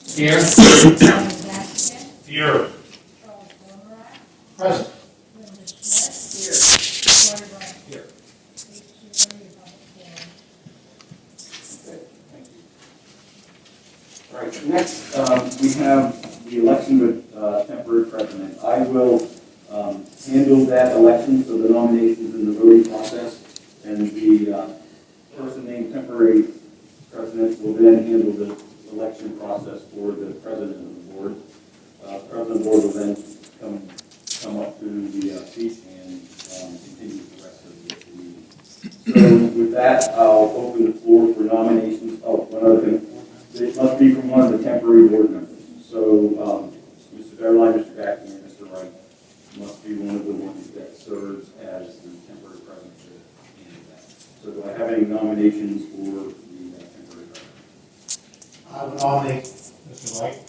Here. Here. Present. Here. All right, next we have the election of temporary president. I will handle that election, so the nominations and the voting process, and the person named temporary president will then handle the election process for the president of the board. President of the board will then come up to the seat and continue the rest of the meeting. So with that, I'll open the floor for nominations. Oh, one other thing. It must be from one of the temporary board members. So Mr. Fairline, Mr. Gackney, and Mr. Wright must be one of the ones that serves as the temporary president to handle that. So do I have any nominations for the temporary president? I would nominate Mr. White.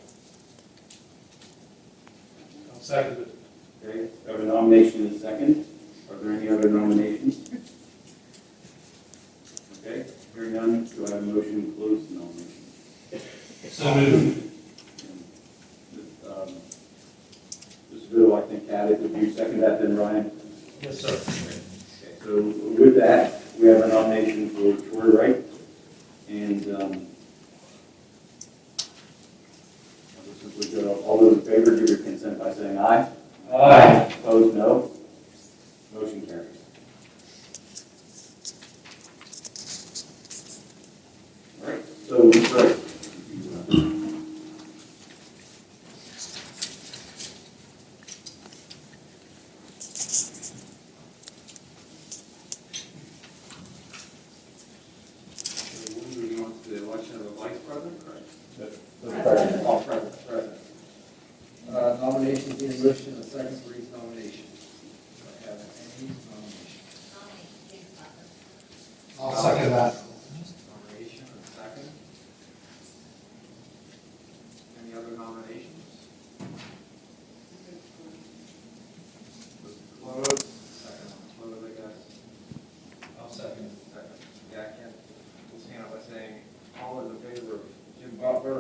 I'll second it. Okay, I have a nomination and a second. Are there any other nominations? Okay, hearing none, do I have a motion to close the nomination? So moved. Mr. Bill, I think, had it. Would you second that then, Ryan? Yes, sir. Okay, so with that, we have a nomination for Troy Wright. And all those in favor, give your consent by saying aye. Aye. Opposed, no. Motion carries. All right, so Troy. Moving on to the election of the vice president, right? President. All president. Nominations in motion, a second for each nomination. Do I have any nominations? I'll second that. Nomination, a second. Any other nominations? Close. Second on close, I guess. I'll second it. Second. Gacken, we'll stand up by saying, all those in favor of Jim Butler,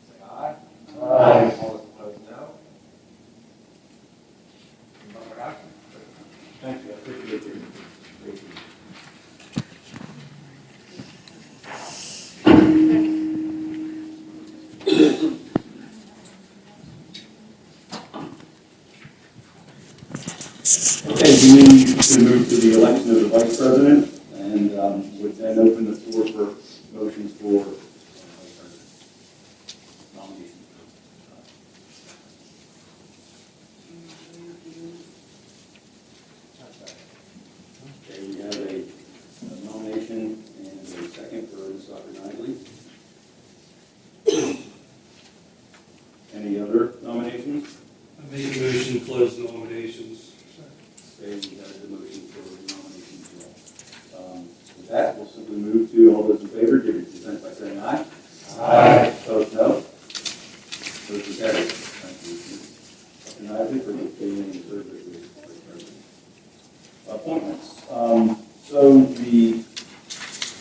say aye. Aye. All those opposed, no. Jim Butler, aye. Thank you, I appreciate you. Thank you. Okay, we need to move to the election of the vice president, and would then open the floor for motions for vice president nomination. Okay, we have a nomination and a second for Ms. Dr. Knightley. Any other nominations? I make a motion to close nominations. Okay, we have the motion for nominations. With that, we'll simply move to all those in favor, give your consent by saying aye. Aye. Opposed, no. Motion carries. Thank you. Dr. Knightley, for being in service as vice president. Appointments. So the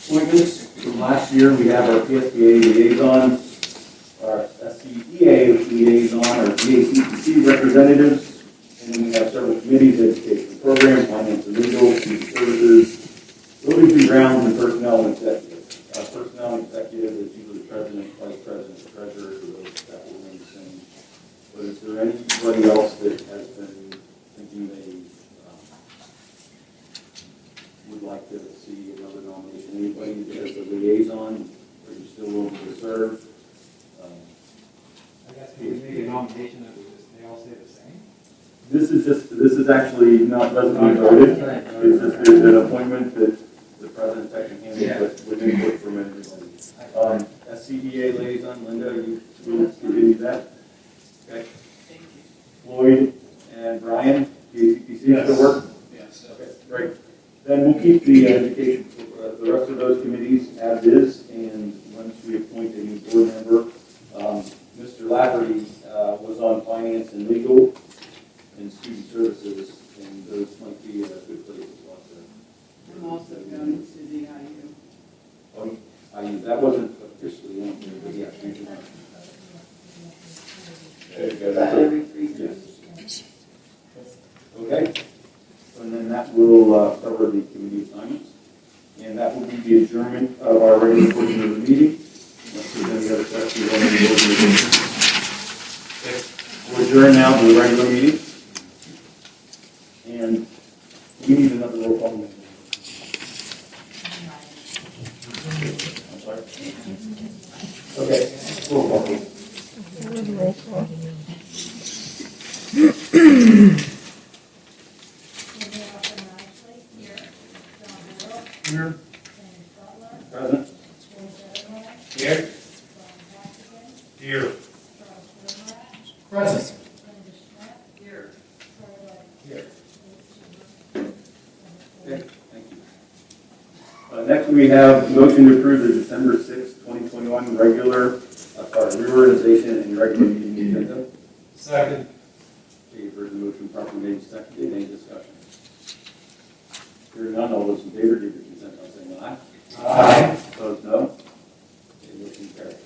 appointments from last year, we have our PSBA liaison, our SCEA liaison, our GACCC representatives, and then we have several committees: education program, finance and legal, community services, buildings and grounds, and personnel and executive. Personnel and executive is usually the president, vice president, the treasurer, so those that will remain the same. But is there anybody else that has been thinking they would like to see another nomination? Anybody that has a liaison, are you still willing to serve? I guess we make a nomination that they all stay the same. This is actually not, doesn't be voted. It's just an appointment that the president can handle with input from everybody. SCEA liaison, Linda, you will continue that? Okay. Floyd and Brian, GACPC, still work? Yes. Okay, great. Then we'll keep the education, the rest of those committees as is, and once we appoint a new board member, Mr. Laverty was on finance and legal and student services, and those might be a good place as well. I'm also going to the IU. That wasn't officially on here, but yeah, future. Is that every 3 years? Okay, and then that will cover the committee assignments. And that will be the adjournment of our regular portion of the meeting. Unless there's any other questions on the organization. Okay, we'll adjourn now to the regular meeting. And we need another roll call. I'm sorry. Okay, roll call. Roll call. Here. Present. Here. Here. Present. Here. Here. Okay, thank you. Next, we have motion to approve the December 6, 2021 reorganization and regular meeting agenda. Second. Okay, you've heard the motion properly made and seconded. Any discussion? Hearing none, all those in favor give your consent by saying aye. Aye. Opposed, no. Okay, motion carries.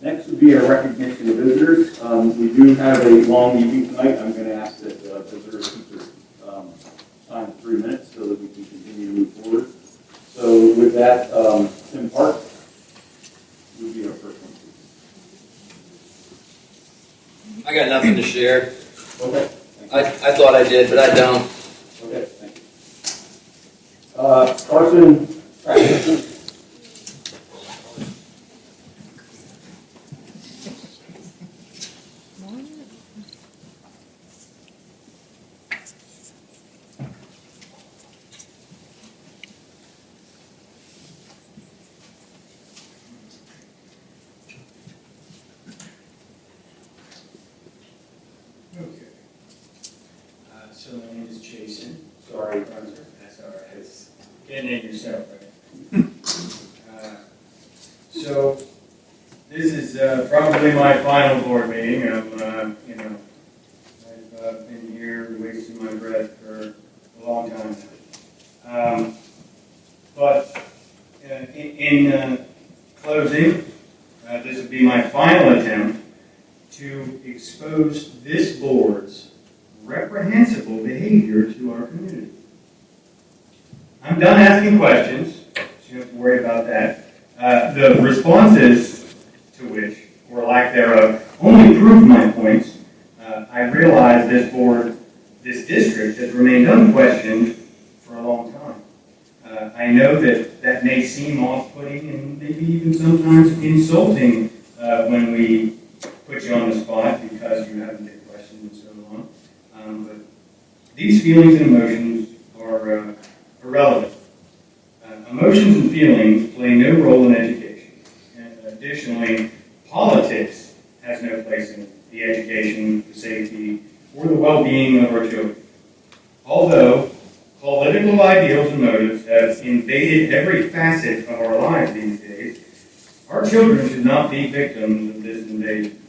Next would be our recognition of visitors. We do have a long evening tonight. I'm going to ask that visitors keep their time 3 minutes so that we can continue to move forward. So with that, Tim Park would be our first one. I got nothing to share. Okay. I thought I did, but I don't. Okay, thank you. Carson. Okay. So my name is Jason. Sorry. That's all right. It's getting it yourself, right? So this is probably my final board meeting. I've been here wasting my breath for a long time. But in closing, this would be my final attempt to expose this board's reprehensible behavior to our community. I'm done asking questions, so you don't have to worry about that. The responses to which, or lack thereof, only proved my points. I realize this board, this district, has remained unquestioned for a long time. I know that may seem off-putting and maybe even sometimes insulting when we put you on the spot because you haven't been questioned in so long. But these feelings and emotions are irrelevant. Emotions and feelings play no role in education. And additionally, politics has no place in the education, the safety, or the well-being of our children. Although political ideals and motives have invaded every facet of our lives these days, our children should not be victims of this invasion.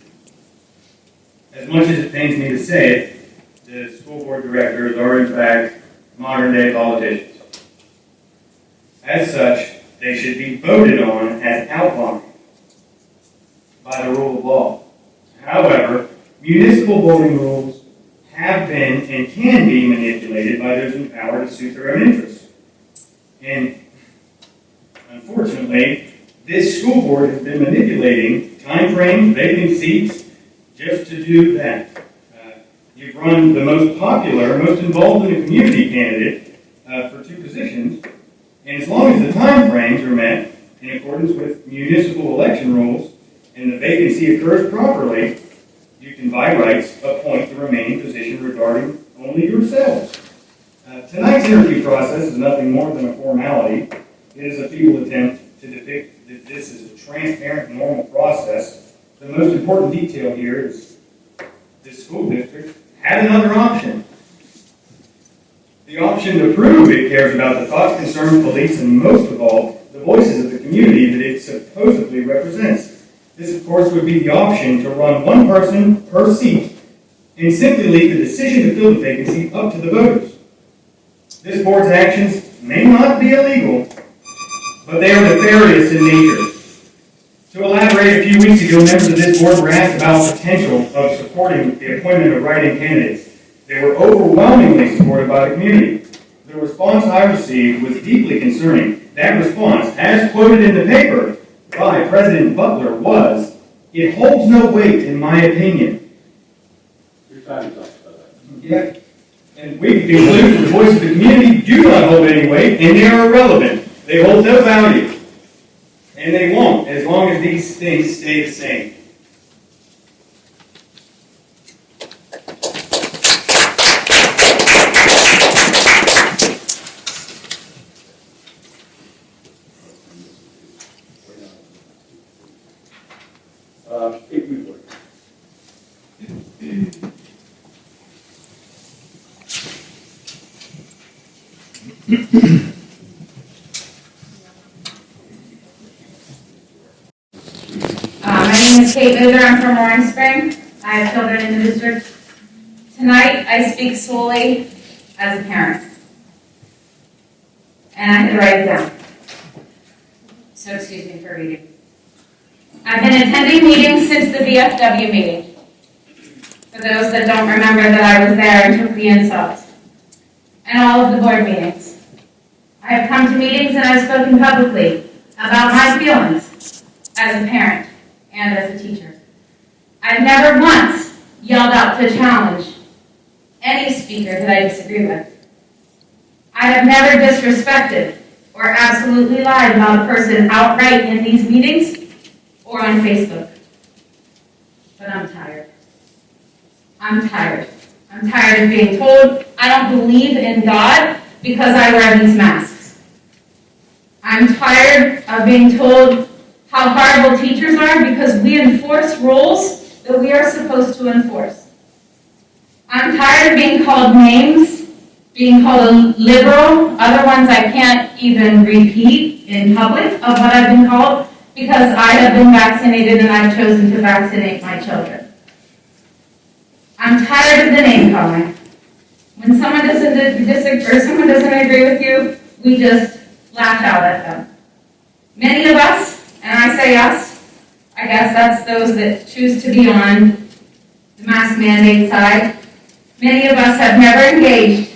As much as it pains me to say it, the school board directors are in fact modern-day politicians. As such, they should be voted on as outlined by the rule of law. However, municipal voting rules have been and can be manipulated by those in power to suit their own interests. And unfortunately, this school board has been manipulating time frames, vacant seats, just to do that. You've run the most popular, most involved in the community candidate for 2 positions, and as long as the time frames are met in accordance with municipal election rules and the vacancy occurs properly, you can by rights appoint the remaining position regarding only yourselves. Tonight's interview process is nothing more than a formality. It is a feeble attempt to depict that this is a transparent, normal process. The most important detail here is this school district had another option. The option to prove it cares about the thoughts, concerns, beliefs, and most of all, the voices of the community that it supposedly represents. This, of course, would be the option to run one person per seat and simply leave the decision to fill the vacancy up to the voters. This board's actions may not be illegal, but they are nefarious in nature. To elaborate, a few weeks ago, members of this board were asked about the potential of supporting the appointment of write-in candidates. They were overwhelmingly supported by the community. The response I received was deeply concerning. That response, as quoted in the paper by President Butler, was, "It holds no weight in my opinion." Your time is up, by the way. Yeah. And we conclude that the voice of the community do not hold any weight, and they are irrelevant. They hold no value. And they won't, as long as these things stay the same. Kate Weaver. My name is Kate Mather. I'm from Orange Spring. I have children in the district. Tonight, I speak solely as a parent. And I had to write it down. So excuse me for reading. I've been attending meetings since the VFW meeting. For those that don't remember that I was there and took the insults. And all of the board meetings. I have come to meetings and I've spoken publicly about my feelings as a parent and as a teacher. I've never once yelled out to challenge any speaker that I disagree with. I have never disrespected or absolutely lied about a person outright in these meetings or on Facebook. But I'm tired. I'm tired. I'm tired of being told I don't believe in God because I wear these masks. I'm tired of being told how horrible teachers are because we enforce rules that we are supposed to enforce. I'm tired of being called names, being called a liberal, other ones I can't even repeat in public of what I've been called because I have been vaccinated and I've chosen to vaccinate my children. I'm tired of the name calling. When someone doesn't disagree or someone doesn't agree with you, we just lash out at them. Many of us, and I say us, I guess that's those that choose to be on the mask mandate side. Many of us have never engaged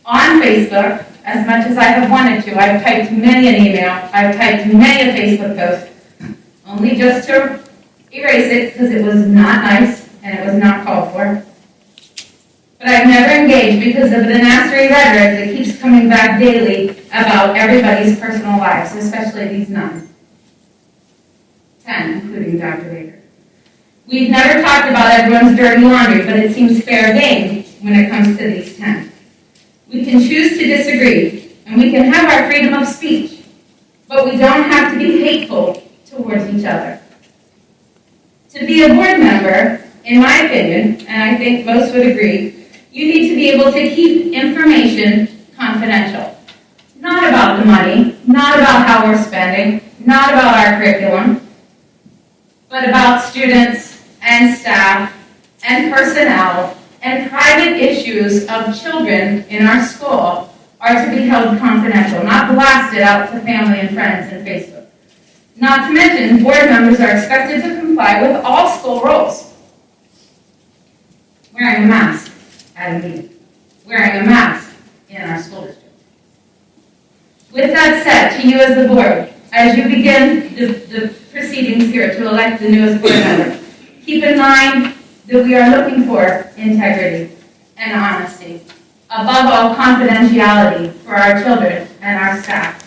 on Facebook as much as I have wanted to. I've typed many an email, I've typed many a Facebook post, only just to erase it because it was not nice and it was not called for. But I've never engaged because of the nasty rhetoric that keeps coming back daily about everybody's personal lives, especially these 9. 10, including Dr. Baker. We've never talked about everyone's dirty laundry, but it seems fair game when it comes to these 10. We can choose to disagree, and we can have our freedom of speech, but we don't have to be hateful towards each other. To be a board member, in my opinion, and I think most would agree, you need to be able to keep information confidential. Not about the money, not about how we're spending, not about our curriculum, but about students and staff and personnel and private issues of children in our school are to be held confidential, not blasted out to family and friends and Facebook. Not to mention, board members are expected to comply with all school rules. Wearing a mask at a meeting. Wearing a mask in our school district. With that said, to you as the board, as you begin the proceedings here to elect the newest board member, keep in mind that we are looking for integrity and honesty. Above all, confidentiality for our children and our staff.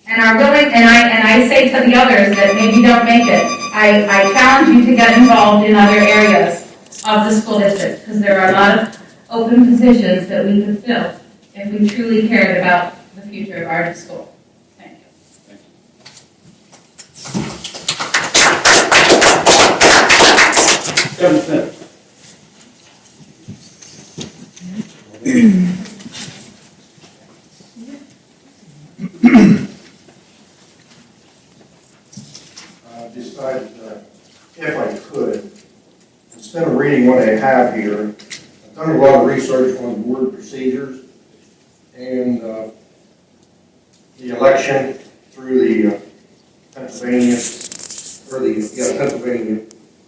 And I say to the others that maybe don't make it, I challenge you to get involved in other areas of the school district because there are a lot of open positions that we could fill if we truly cared about the future of our school. Thank you. Kevin Smith. Decided if I could, instead of reading what I have here, I've done a lot of research on board procedures and the election through the Pennsylvania, or the Pennsylvania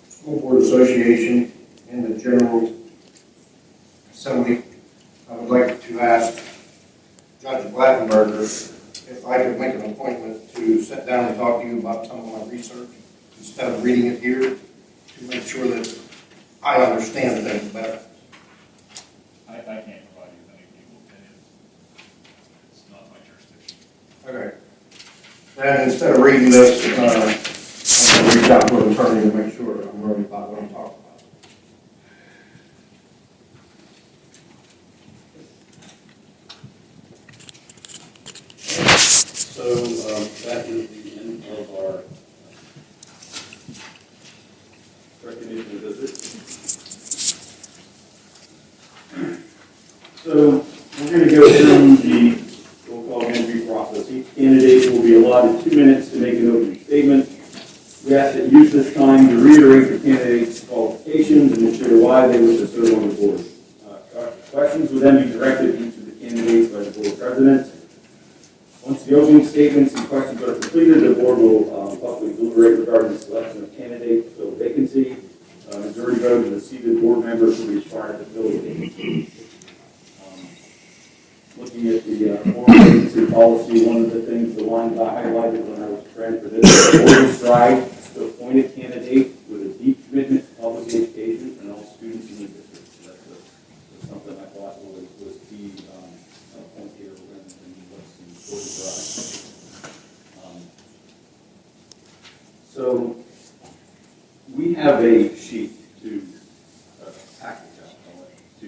School Board Association and the General Assembly. I would like to ask Judge Blattenberger if I could make an appointment to sit down and talk to you about some of my research instead of reading it here, to make sure that I understand things better. I can't provide you with any legal opinions. It's not my jurisdiction. Okay. And instead of reading this, I'm going to reach out to an attorney to make sure I'm learning about what I'm talking about. So that is the end of our recognition visit. So we're going to go through the roll call interview process. Each candidate will be allotted 2 minutes to make an opening statement. We ask that you use this time to reiterate the candidate's qualifications and ensure why they wish to serve on the board. Questions will then be directed to each of the candidates by the board president. Once the opening statements and questions are completed, the board will publicly deliberate regarding the selection of candidates to fill the vacancy. Majority vote of the seated board members will be required to fill the vacancy. Looking at the board vacancy policy, one of the things, the lines I highlighted when I was preparing for this, the board strives to appoint a candidate with a deep commitment to public education and all students in the district. So that's something I thought was key point here when what's important for us. So we have a sheet to package up, to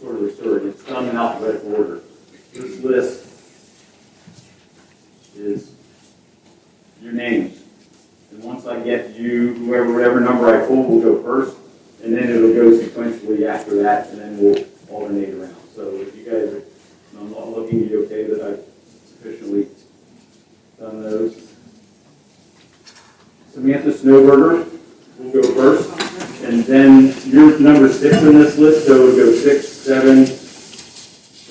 sort of research. It's done in alphabetical order. This list is your names. And once I get you, whatever number I pull will go first, and then it'll go sequentially after that, and then we'll alternate around. So if you guys are, I'm not looking, you okay that I've sufficiently done those? Samantha Snowberger will go first, and then you're number 6 on this list, so it'll go 6, 7,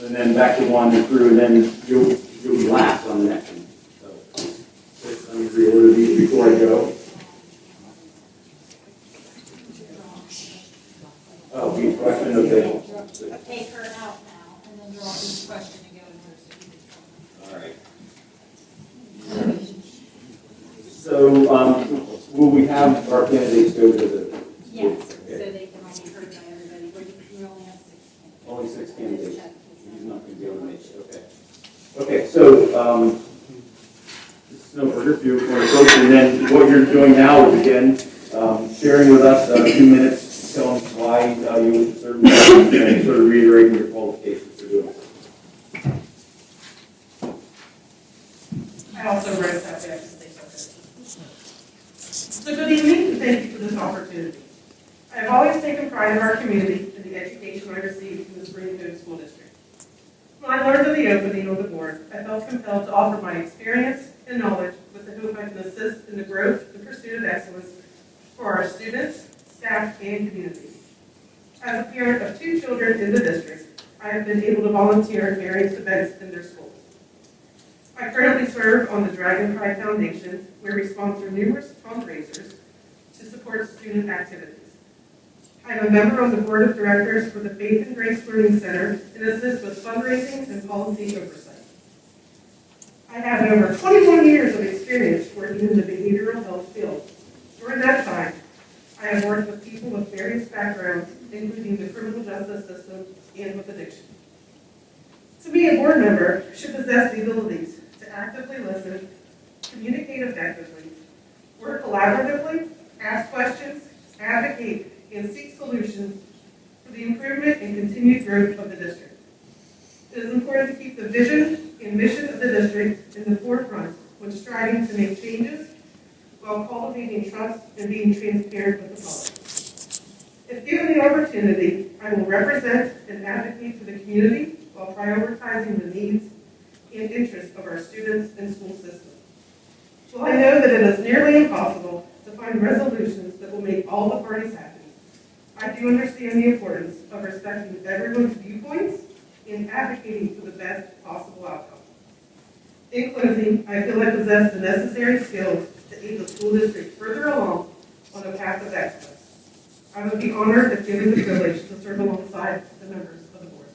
and then back to 1 and through, and then you'll be last on the next one. So let me reorder these before I go. Oh, each question, okay. Take her out now, and then draw each question and go into her. All right. So, will we have our candidates go to the? Yes, so they can all be heard by everybody, we only have 6 candidates. Only 6 candidates. He's not going to be able to make it, okay. Okay, so, this is no further if you want to approach, and then what you're doing now is, again, sharing with us 2 minutes, telling us why you wish to serve, and sort of reiterating your qualifications for doing so. I also wrote that we have to stay focused. So good evening, and thank you for this opportunity. I have always taken pride in our community and the education I received from the Spring Cove School District. When I learned of the opening on the board, I felt compelled to offer my experience and knowledge with the hope I can assist in the growth and pursuit of excellence for our students, staff, and community. As a parent of 2 children in the district, I have been able to volunteer at various events in their schools. I currently serve on the Dragon Pride Foundation, where we sponsor numerous fundraisers to support student activities. I am a member on the board of directors for the Faith and Grace Learning Center and assist with fundraising and policy oversight. I have over 21 years of experience working in the behavioral health field. During that time, I have worked with people with various backgrounds, including the criminal justice system and with addiction. To me, a board member should possess the abilities to actively listen, communicate effectively, work collaboratively, ask questions, advocate, and seek solutions for the improvement and continued growth of the district. It is important to keep the vision and mission of the district in the forefront when striving to make changes while cultivating trust and being transparent with the public. If given the opportunity, I will represent and advocate for the community while prioritizing the needs and interests of our students and school system. While I know that it is nearly impossible to find resolutions that will make all the parties happy, I do understand the importance of respecting everyone's viewpoints and advocating for the best possible outcome. In closing, I feel I possess the necessary skills to aid the school district further along on the path of excellence. I would be honored if given the privilege to serve alongside the members of the board.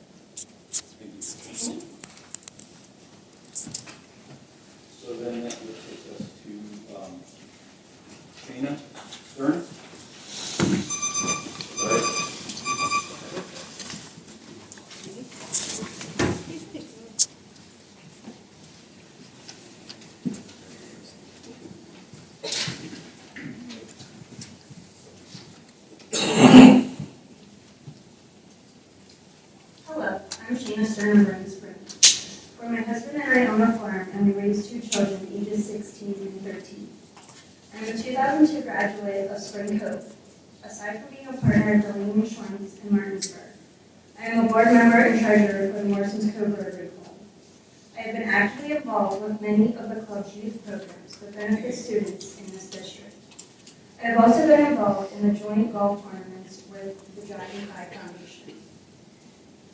So then that would take us to Shayna Stern. All right. Hello, I'm Sheena Stern of Burning Spring, where my husband and I own a farm and we raise two children, ages 16 and 13. I'm a 2002 graduate of Spring Cove. Aside from being a partner at Delaney Insurance in Martinsburg, I am a board member and treasurer for the Morrison's Cove Rotary Club. I have been actively involved with many of the club's youth programs that benefit students in this district. I have also been involved in the joint golf tournaments with the Dragonfly Foundation.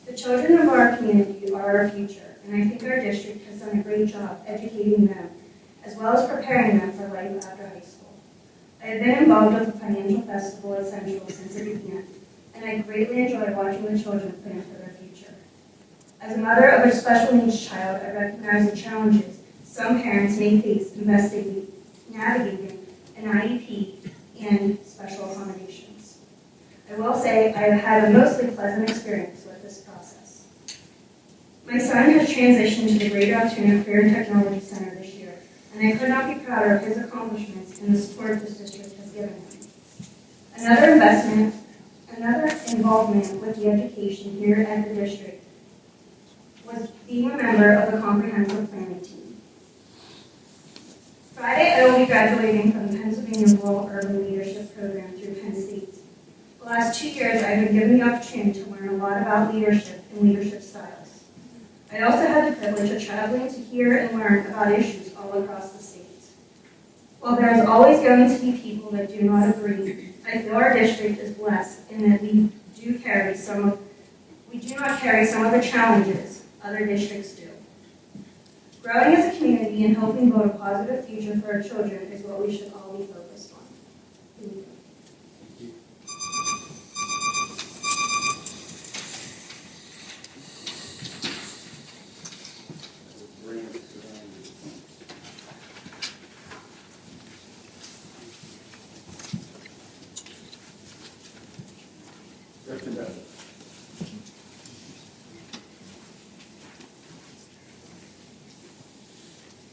The children of our community are our future, and I think our district has done a great job educating them, as well as preparing them for life after high school. I have been involved with the Financial Festival at Central since it began, and I greatly enjoy watching the children plan for their future. As a mother of a special needs child, I recognize the challenges some parents may face navigating an IEP and special accommodations. I will say I have had a mostly pleasant experience with this process. My son has transitioned to the Greater Altoona Career and Technology Center this year, and I could not be prouder of his accomplishments and the support this district has given him. Another involvement with the education here at the district was being a member of the comprehensive planning team. Friday, I will be graduating from the Pennsylvania Rural Urban Leadership Program through Penn State. The last 2 years, I've been given the opportunity to learn a lot about leadership and leadership styles. I also had the privilege of traveling to hear and learn about issues all across the state. While there is always going to be people that do not agree, I feel our district is blessed in that we do not carry some of the challenges other districts do. Growing as a community and helping build a positive future for our children is what we should all be focused on. Thank you.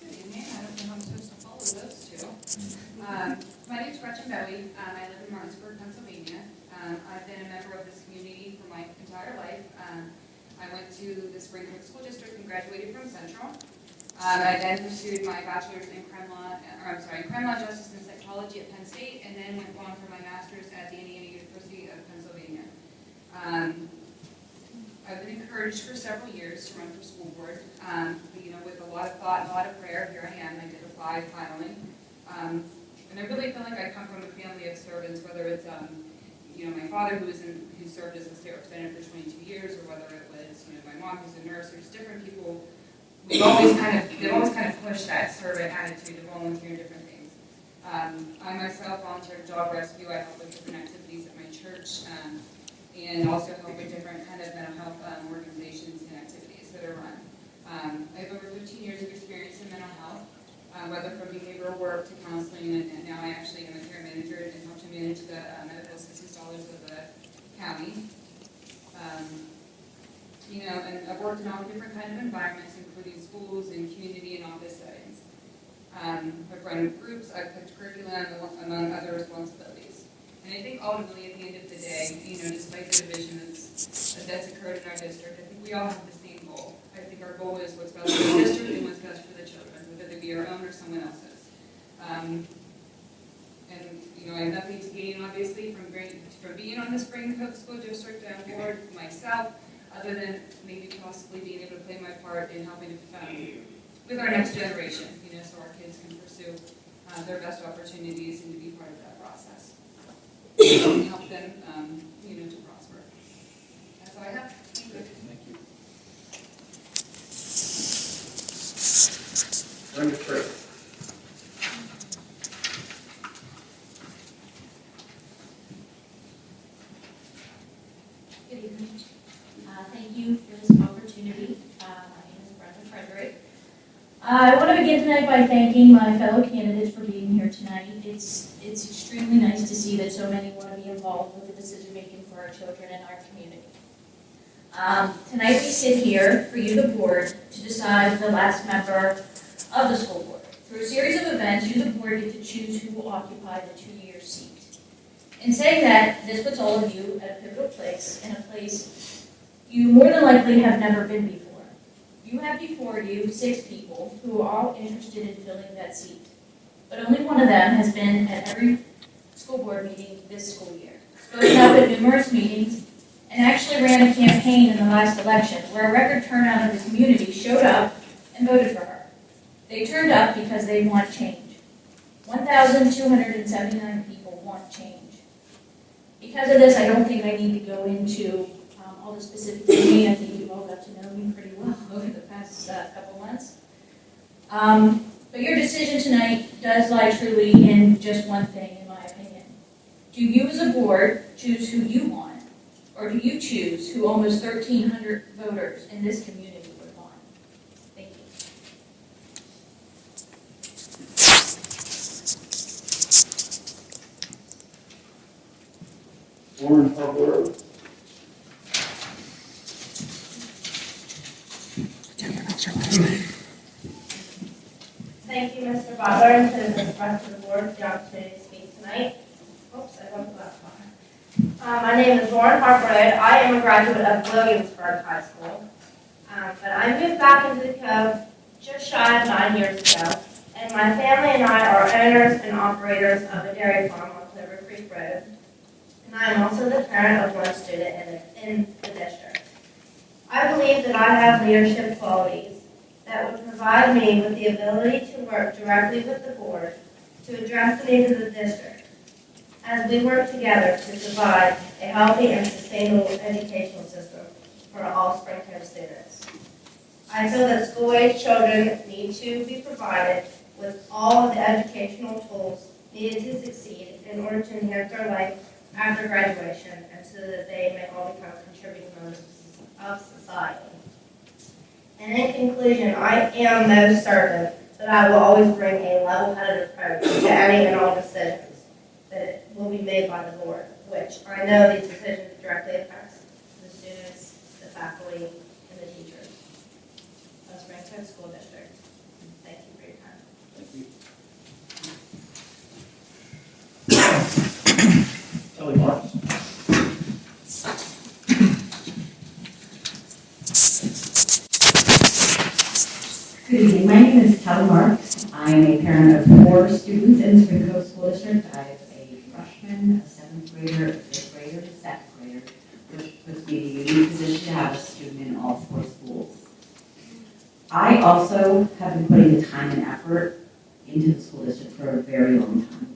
Good evening. I don't know how I'm supposed to follow those two. My name is Gretchen Bowie. I live in Martinsburg, Pennsylvania. I've been a member of this community for my entire life. I went to the Spring Cove School District and graduated from Central. I then pursued my bachelor's in crime law, justice, and psychology at Penn State, and then went on for my master's at the Indiana University of Pennsylvania. I've been encouraged for several years to run for school board. With a lot of thought and a lot of prayer, here I am. I did apply finally. And I really feel like I come from a family of servants, whether it's my father who served as a state representative for 22 years, or whether it was my mom who's a nurse, or just different people. They've always kind of pushed that servant attitude to volunteer in different things. I myself volunteer at Job Rescue. I help with different activities at my church, and also help with different kind of mental health organizations and activities that are run. I have over 15 years of experience in mental health, whether from behavioral work to counseling, and now I actually am a care manager and help to manage the medical assistance dollars of the county. And I've worked in all different kind of environments, including schools and community and office settings. I've run groups, I've coached curriculum, among other responsibilities. And I think ultimately, at the end of the day, despite the divisions that's occurred in our district, I think we all have the same goal. I think our goal is what's best for the district and what's best for the children, whether it be our own or someone else's. I have nothing to gain, obviously, from being on the Spring Cove School District board myself, other than maybe possibly being able to play my part in helping with our next generation, so our kids can pursue their best opportunities and to be part of that process. And help them, to prosper. That's all I have. Thank you. Thank you. Brenda Chris. Good evening. Thank you for this opportunity. My name is Brenda Frederick. I want to begin tonight by thanking my fellow candidates for being here tonight. It's extremely nice to see that so many want to be involved with the decision making for our children and our community. Tonight we sit here for you, the board, to decide the last member of the school board. Through a series of events, you, the board, get to choose who will occupy the 2-year seat. In saying that, this puts all of you at a pivotal place, in a place you more than likely have never been before. You have before you 6 people who are all interested in filling that seat, but only one of them has been at every school board meeting this school year, spoken up at numerous meetings, and actually ran a campaign in the last election where a record turnout of the community showed up and voted for her. They turned up because they want change. 1,279 people want change. Because of this, I don't think I need to go into all the specifics of me. I think you've all got to know me pretty well over the past couple months. But your decision tonight does lie truly in just one thing, in my opinion. Do you as a board choose who you want, or do you choose who almost 1,300 voters in this community would want? Thank you. Lauren Harper. Thank you, Mr. Butler, and to the rest of the board for the opportunity to speak tonight. Oops, I went to that one. My name is Lauren Harperwood. I am a graduate of Williamsburg High School, but I moved back into the Cove just shy of 9 years ago, and my family and I are owners and operators of a dairy farm on Clover Creek Road, and I am also the parent of one student in the district. I believe that I have leadership qualities that would provide me with the ability to work directly with the board to address the needs of the district as we work together to provide a healthy and sustainable educational system for all Spring Cove students. I feel that school-age children need to be provided with all of the educational tools needed to succeed in order to enhance their life after graduation and so that they may all become contributing members of society. And in conclusion, I am most certain that I will always bring a level-headed approach to any and all decisions that will be made by the board, which I know these decisions directly affect the students, the faculty, and the teachers of Spring Cove School District. Thank you for your time. Thank you. Kelly Marks. Good evening. My name is Kelly Marks. I am a parent of 4 students in the Spring Cove School District. I have a freshman, a 7th grader, a 5th grader, and a 2nd grader, which puts me in a unique position to have a student in all 4 schools. I also have been putting the time and effort into the school district for a very long time.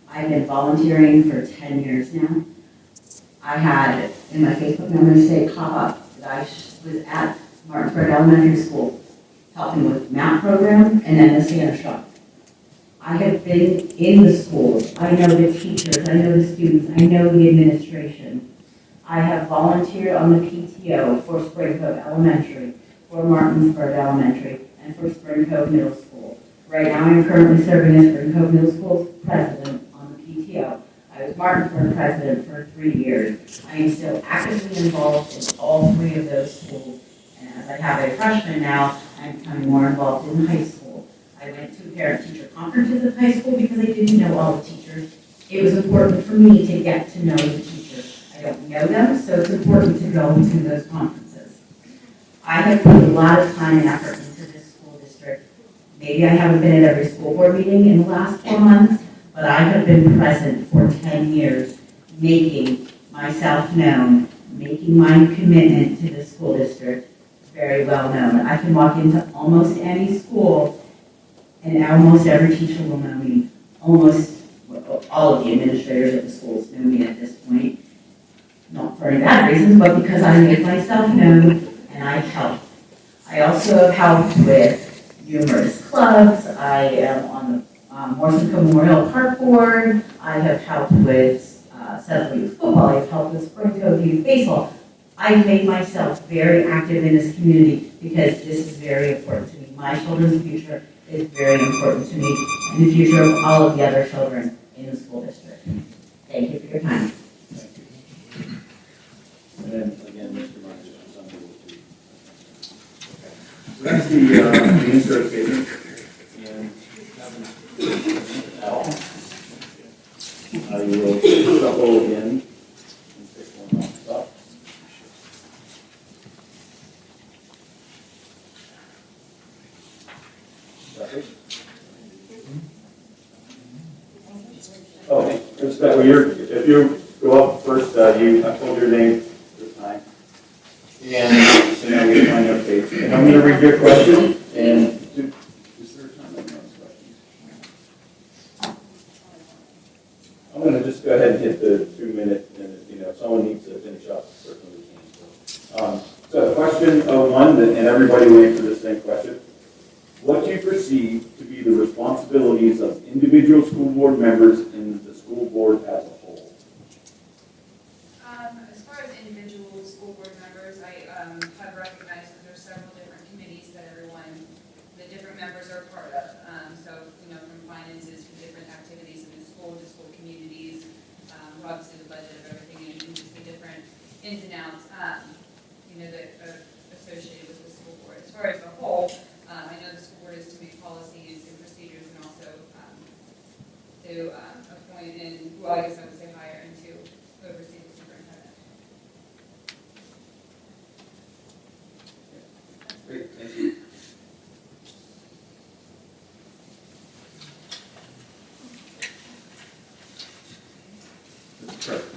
I've been volunteering for 10 years now. I had in my Facebook memories say pop up that I was at Martinsburg Elementary School helping with math program and then the Santa shop. I have been in the schools. I know the teachers, I know the students, I know the administration. I have volunteered on the PTO for Spring Cove Elementary, for Martinsburg Elementary, and for Spring Cove Middle School. Right now I'm currently serving as Spring Cove Middle School's president on the PTO. I was Martinsburg president for 3 years. I am still actively involved in all 3 of those schools. And as I have a freshman now, I'm becoming more involved in high school. I went to parent-teacher conferences at high school because I didn't know all the teachers. It was important for me to get to know the teachers. I don't know them, so it's important to go to those conferences. I have put a lot of time and effort into this school district. Maybe I haven't been at every school board meeting in the last 4 months, but I have been present for 10 years, making myself known, making my commitment to the school district very well known. I can walk into almost any school and almost every teacher will know me. Almost all of the administrators at the schools know me at this point. Not for any bad reasons, but because I make myself known and I help. I also have helped with numerous clubs. I am on the Morrison Memorial Park Board. I have helped with Central Youth Football. I've helped with Spring Cove Youth Baseball. I've made myself very active in this community because this is very important to me. My children's future is very important to me and the future of all of the other children in the school district. Thank you for your time. And then again, Mr. Myers, I'm able to. So that's the insert statement. And now, I will shuffle again and pick one off the top. Oh, if you go up first, I told your name this time. And so now we find your page. And I'm going to read your question. And is there a time limit on this question? I'm going to just go ahead and hit the 2 minute. And if someone needs to finish up, certainly we can. So question one, and everybody will answer the same question. What do you perceive to be the responsibilities of individual school board members and the school board as a whole? As far as individual school board members, I have recognized that there's several different committees that the different members are part of. So, from finances to different activities in the school to school communities, obviously the budget of everything and just the different ins and outs, that are associated with the school board. As far as the whole, I know the school board is to make policies and procedures and also to appoint and, well, I guess I would say hire and to oversee the superintendent. Great, thank you. Mr. President.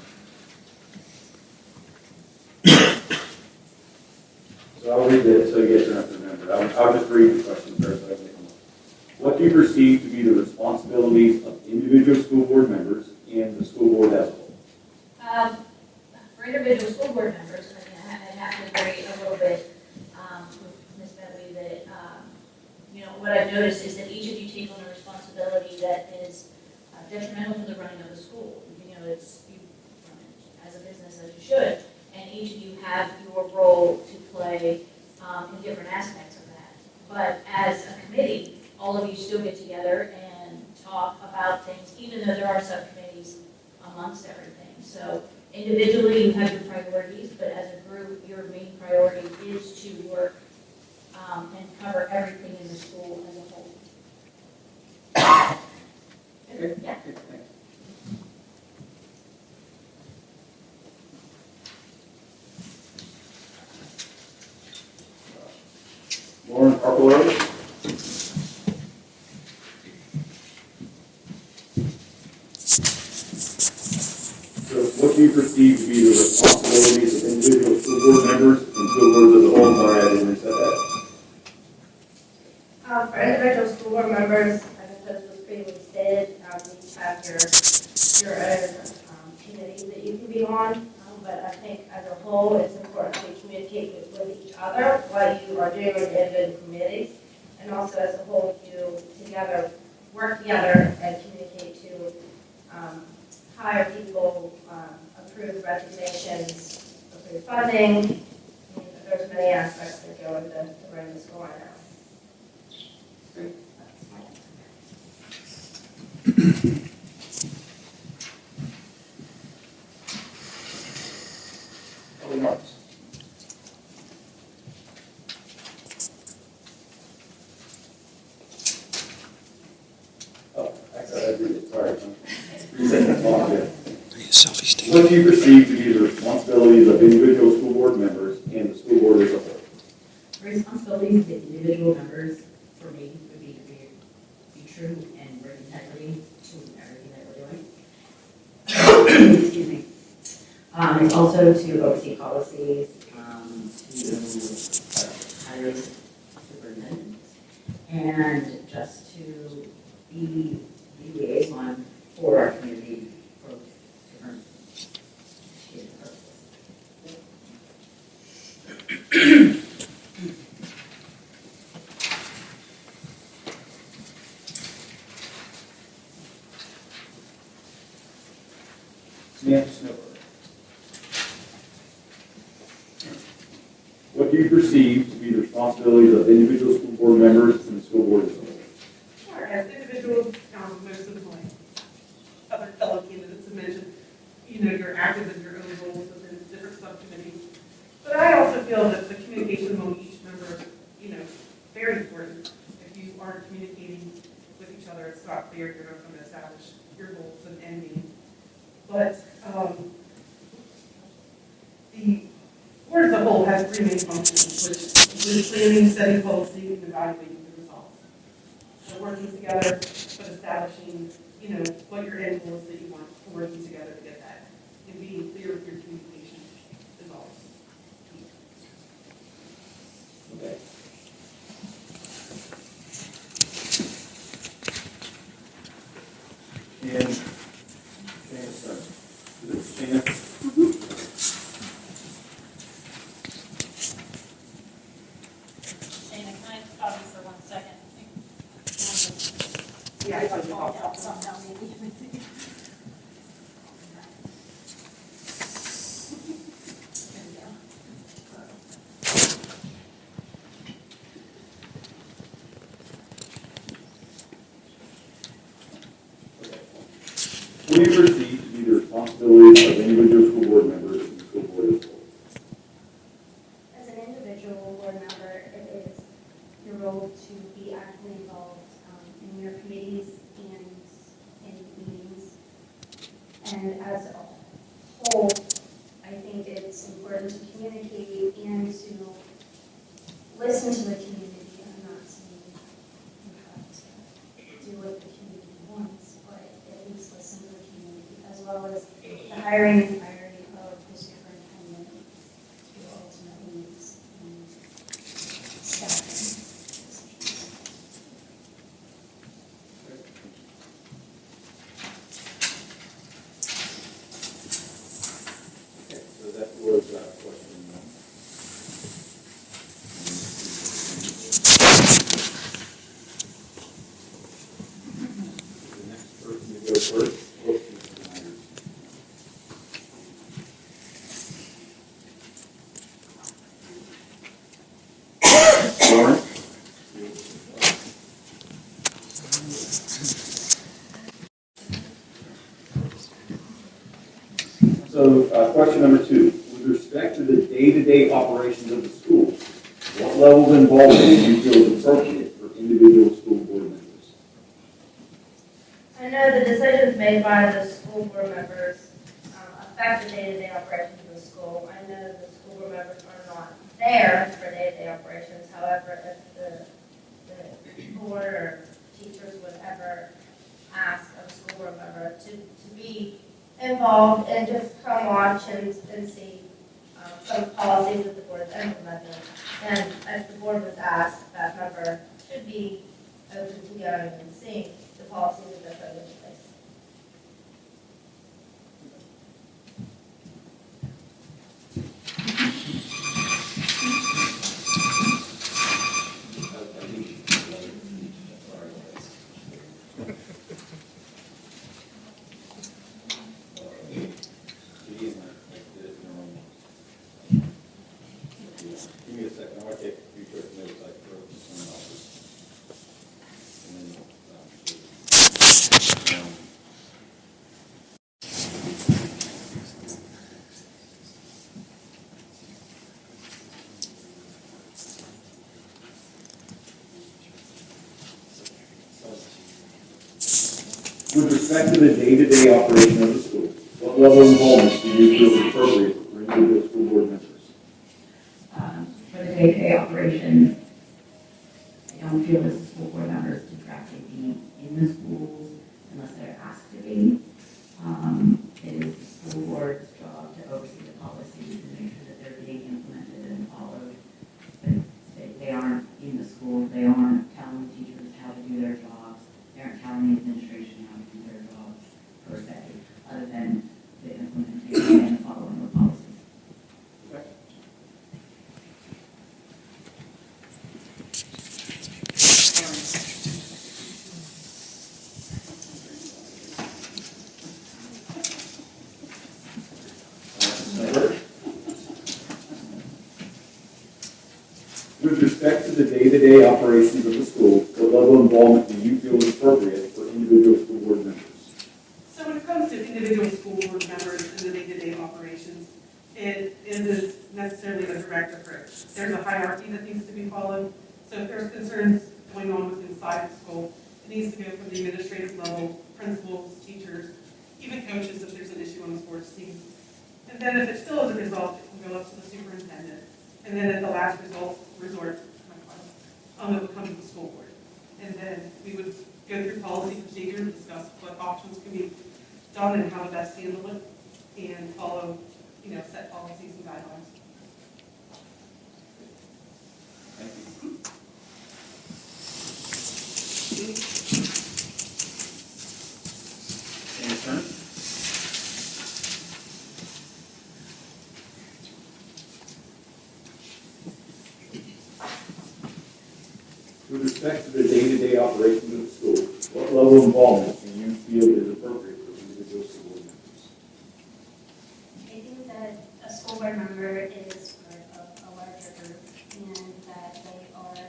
So I'll read it so you get enough to remember. I'll just read the question first so I can get them up. What do you perceive to be the responsibilities of individual school board members and the school board as a whole? For individual school board members, I have to agree a little bit with Ms. Bentley that, what I've noticed is that each of you take on a responsibility that is detrimental to the running of the school. It's you run it as a business as you should, and each of you have your role to play in different aspects of that. But as a committee, all of you still get together and talk about things, even though there are subcommittees amongst everything. So individually, you have your priorities, but as a group, your main priority is to work and cover everything in the school as a whole. Okay. Yeah. Okay, thanks. Lauren Arpelaro. So what do you perceive to be the responsibilities of individual school board members and school boards as a whole? Sorry, I didn't miss that. For individual school board members, I think this was previously stated, you each have your own committee that you can be on. But I think as a whole, it's important to communicate with each other what you are doing in individual committees, and also as a whole, you together work together and communicate to hire people, approve resignations, approve funding. I mean, there's many aspects that go into running the school right now. Marks. Oh, actually, I read it. Sorry. 3 seconds long here. What do you perceive to be the responsibilities of individual school board members and the school board as a whole? Responsibilities of the individual members for me would be to be true and bring integrity to everything that we're doing. Excuse me. It's also to oversee policies, to hire superintendents, and just to be the liaison for our community for different purposes. Samantha Snowbird. What do you perceive to be the responsibilities of individual school board members and the school board as a whole? Sure, as individuals, most of my other fellow candidates have mentioned, you're active in your own roles within different subcommittees. But I also feel that the communication among each member is, very important. If you aren't communicating with each other, it's not clear you're not going to establish your goals and end meetings. But the board as a whole has three main functions, which include planning, setting policy, and evaluating the results. So working together, but establishing, what your end goal is that you want, and working together to get that. And being clear with your communication is all. Okay. And Shana, sorry. Is it Shana? Shana, can I stop you for 1 second? Yeah, I thought you Fall talked down somehow, maybe. There we go. What do you perceive to be the responsibilities of individual school board members and the school board as a whole? As an individual board member, it is your role to be actively involved in your committees and in meetings. And as a whole, I think it's important to communicate and to listen to the community and not saying you have to do what the community wants, but at least listen to the community, as well as the hiring and firing of the superintendent to ultimately staffing. Okay, so that was question one. The next person to go first. Oh, Mr. Myers. Lauren? So, question number two. With respect to the day-to-day operations of the school, what level of involvement do you feel is appropriate for individual school board members? I know the decisions made by the school board members affect the day-to-day operations of the school. I know the school board members are not there for day-to-day operations. However, if the board or teachers would ever ask a school board member to be involved and just come watch and see some policies that the board is implementing, and if the board was asked, that member should be open to going and seeing the policies that they're putting into place. Give me a second. I want to take a few quick notes. I wrote some numbers. And then, with respect to the day-to-day operation of the school, what level of involvement do you feel is appropriate for individual school board members? For the day-to-day operations, I don't feel as school board members to directly be in the schools unless they're asked to be. It is the school board's job to oversee the policies and make sure that they're being implemented and followed. But they aren't in the school, they aren't telling teachers how to do their jobs, they aren't telling the administration how to do their jobs per se, other than the implementation and following the policies. Okay. respect to the day-to-day operations of the school, what level of involvement do you feel is appropriate for individual school board members? So when it comes to individual school board members and the day-to-day operations, it isn't necessarily a direct approach. There's a hierarchy that needs to be followed. So if there's concerns going on within inside the school, it needs to go from the administrative level, principals, teachers, even coaches if there's an issue on the sports team. And then if it still isn't resolved, it can go up to the superintendent. And then at the last resort, it would come to the school board. And then we would go through policy procedure and discuss what options can be done and how to best handle it and follow, set policies and guidelines. Thank you. Any turn? With respect to the day-to-day operations of the school, what level of involvement do you feel is appropriate for individual school board members? I think that a school board member is part of a larger group and that they are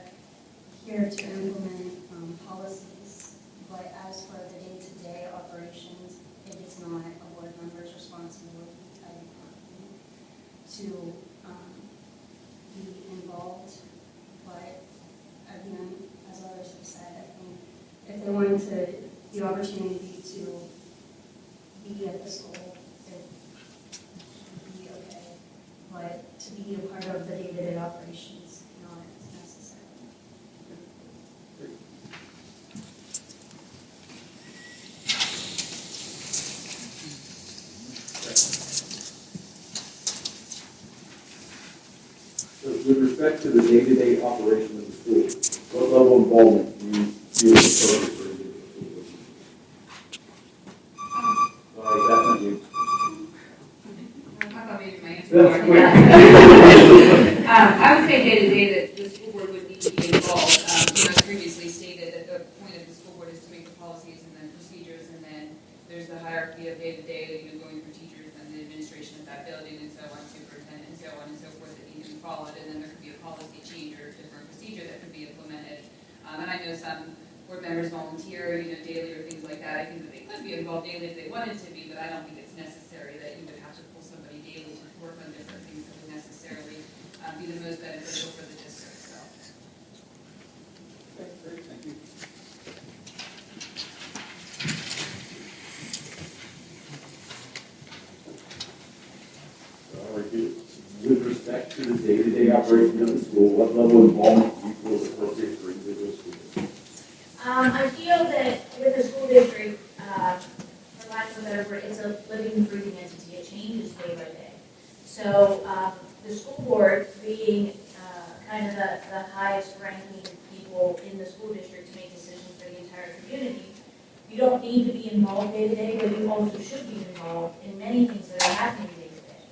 here to implement policies, but as for the day-to-day operations, it is not a board member's responsibility to be involved. But again, as others have said, I think if they wanted the opportunity to be at the school, it would be okay. But to be a part of the day-to-day operations, not necessarily. So with respect to the day-to-day operation of the school, what level of involvement do you feel is appropriate for individual school board members? All right, definitely. I thought maybe my answer was already I would say day to day that the school board would need to be involved. I previously stated that the point of the school board is to make the policies and then procedures, and then there's the hierarchy of day to day, going through teachers and the administration of that building and so on, superintendent and so on and so forth that need to be followed, and then there could be a policy change or a different procedure that could be implemented. And I know some board members volunteer, daily or things like that. I think that they could be involved daily if they wanted to be, but I don't think it's necessary that you would have to pull somebody daily to work on different things that would necessarily be the most beneficial for the district, so. Okay, great, thank you. All right, with respect to the day-to-day operation of the school, what level of involvement do you feel is appropriate for individual schools? I feel that with the school district, for lack of a better word, it's a living, breathing entity. It changes day by day. So the school board being kind of the highest ranking people in the school district to make decisions for the entire community, you don't need to be involved day to day, but you also should be involved in many things that are happening day to day.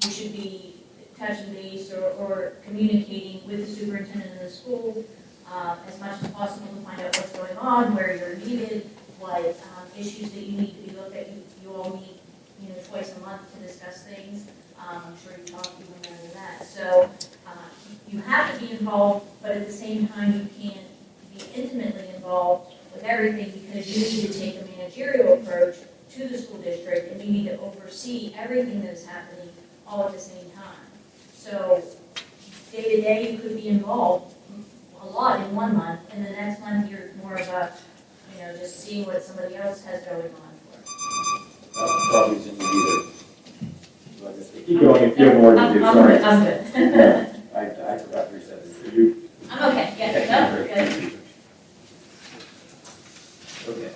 You should be touching base or communicating with the superintendent of the school as much as possible to find out what's going on, where you're needed, what issues that you need to be looked at. You all meet, twice a month to discuss things. I'm sure you talk even more than that. So you have to be involved, but at the same time, you can't be intimately involved with everything because you need to take a managerial approach to the school district and you need to oversee everything that is happening all at the same time. So day to day, you could be involved a lot in one month, and the next month you're more of a, just seeing what somebody else has going on for. Probably isn't either. Keep going if you have more to do, sorry. I'm good. I forgot to reset it. So you? I'm okay, yeah, no, good. Okay.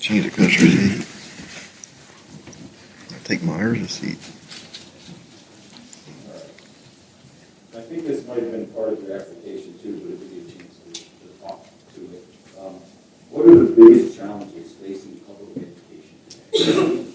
Change the customer seat. Take Myers' seat. I think this might have been part of your application too, but it would be a chance to talk to it. What are the biggest challenges facing public education today?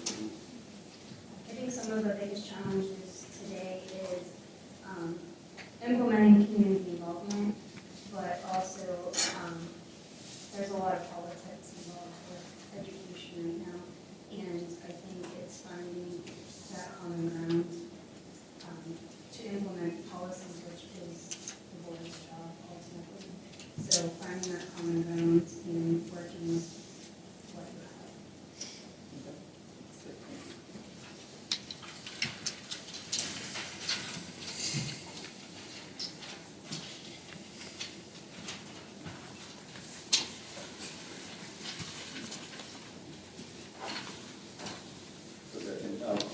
implement policies, which is the board's job ultimately. So finding that common ground and working with what you have.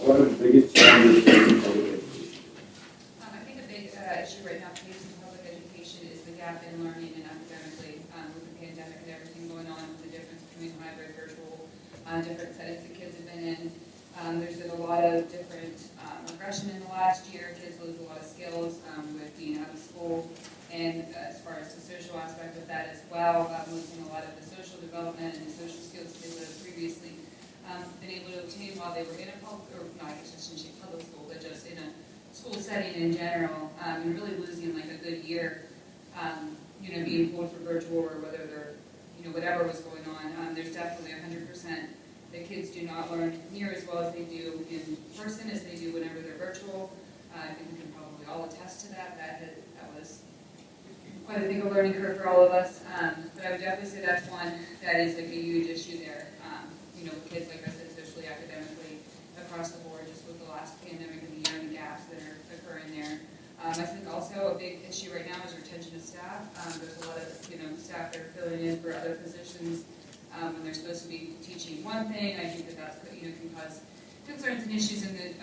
What are the biggest challenges facing public education? I think a big issue right now facing public education is the gap in learning and academically with the pandemic and everything going on, with the difference between hybrid, virtual, different settings that kids have been in. There's been a lot of different regression in the last year. Kids lose a lot of skills with being out of school, and as far as the social aspect of that as well, losing a lot of the social development and the social skills they would have previously been able to obtain while they were in a public, or not, I guess I shouldn't say public school, but just in a school setting in general, and really losing like a good year, being pulled for virtual or whether they're, whatever was going on. There's definitely 100% that kids do not learn near as well as they do in person as they do whenever they're virtual. I think we can probably all attest to that. That was quite a big learning curve for all of us. But I would definitely say that's one that is like a huge issue there. With kids, like I said, socially, academically, across the board, just with the last pandemic and the year and the gaps that are occurring there. I think also a big issue right now is retention of staff. There's a lot of, staff that are filling in for other positions when they're supposed to be teaching one thing. I think that's, can cause concerns and issues in the,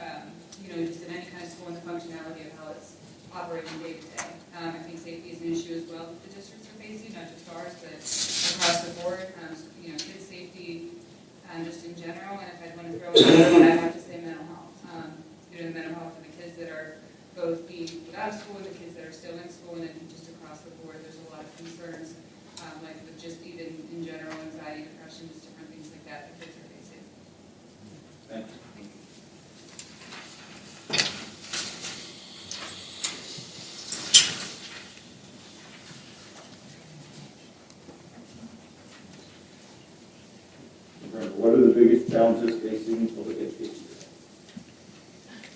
just in any kind of school and the functionality of how it's operating day to day. I think safety is an issue as well that the districts are facing, not just ours, but across the board. Kid safety, just in general, and if I'd want to throw in one, I'd have to say mental health. The mental health of the kids that are both being out of school and the kids that are still in school, and then just across the board, there's a lot of concerns, like with just even in general, anxiety, depression, just different things like that kids are facing. Thank you. What are the biggest challenges facing public education today?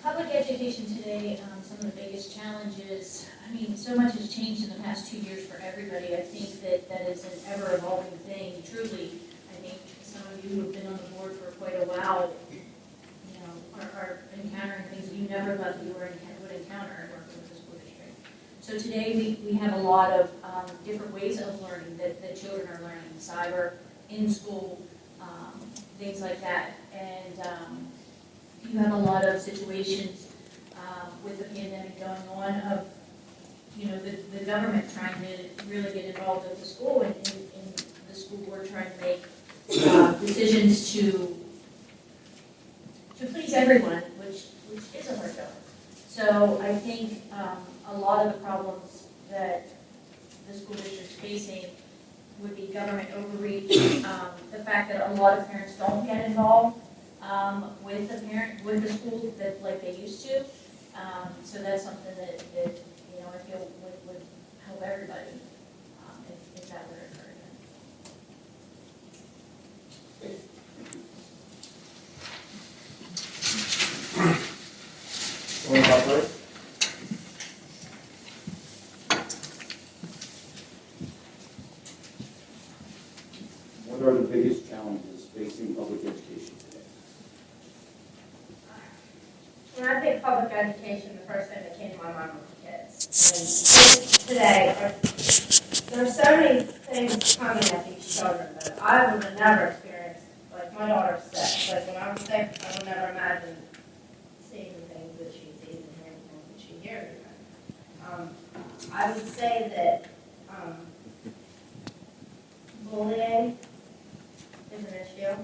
Public education today, some of the biggest challenges, so much has changed in the past 2 years for everybody. I think that is an ever-evolving thing, truly. I think some of you who have been on the board for quite a while, are encountering things that you never thought that you would encounter working with the school district. So today we have a lot of different ways of learning that children are learning, cyber, in school, things like that. And you have a lot of situations with the pandemic going on of, the government trying to really get involved with the school and the school board trying to make decisions to please everyone, which is a hard job. So I think a lot of the problems that the school district's facing would be government overreach, the fact that a lot of parents don't get involved with the school that like they used to. So that's something that I feel would help everybody if that were to occur again. What are the biggest challenges facing public education today? When I think public education, the first thing that came to my mind was the kids. Kids today, there are so many things coming at these children that I would have never experienced. Like my daughter's sick. Like when I'm sick, I would never imagine seeing the things that she sees and hearing the things that she hears. I would say that bullying is an issue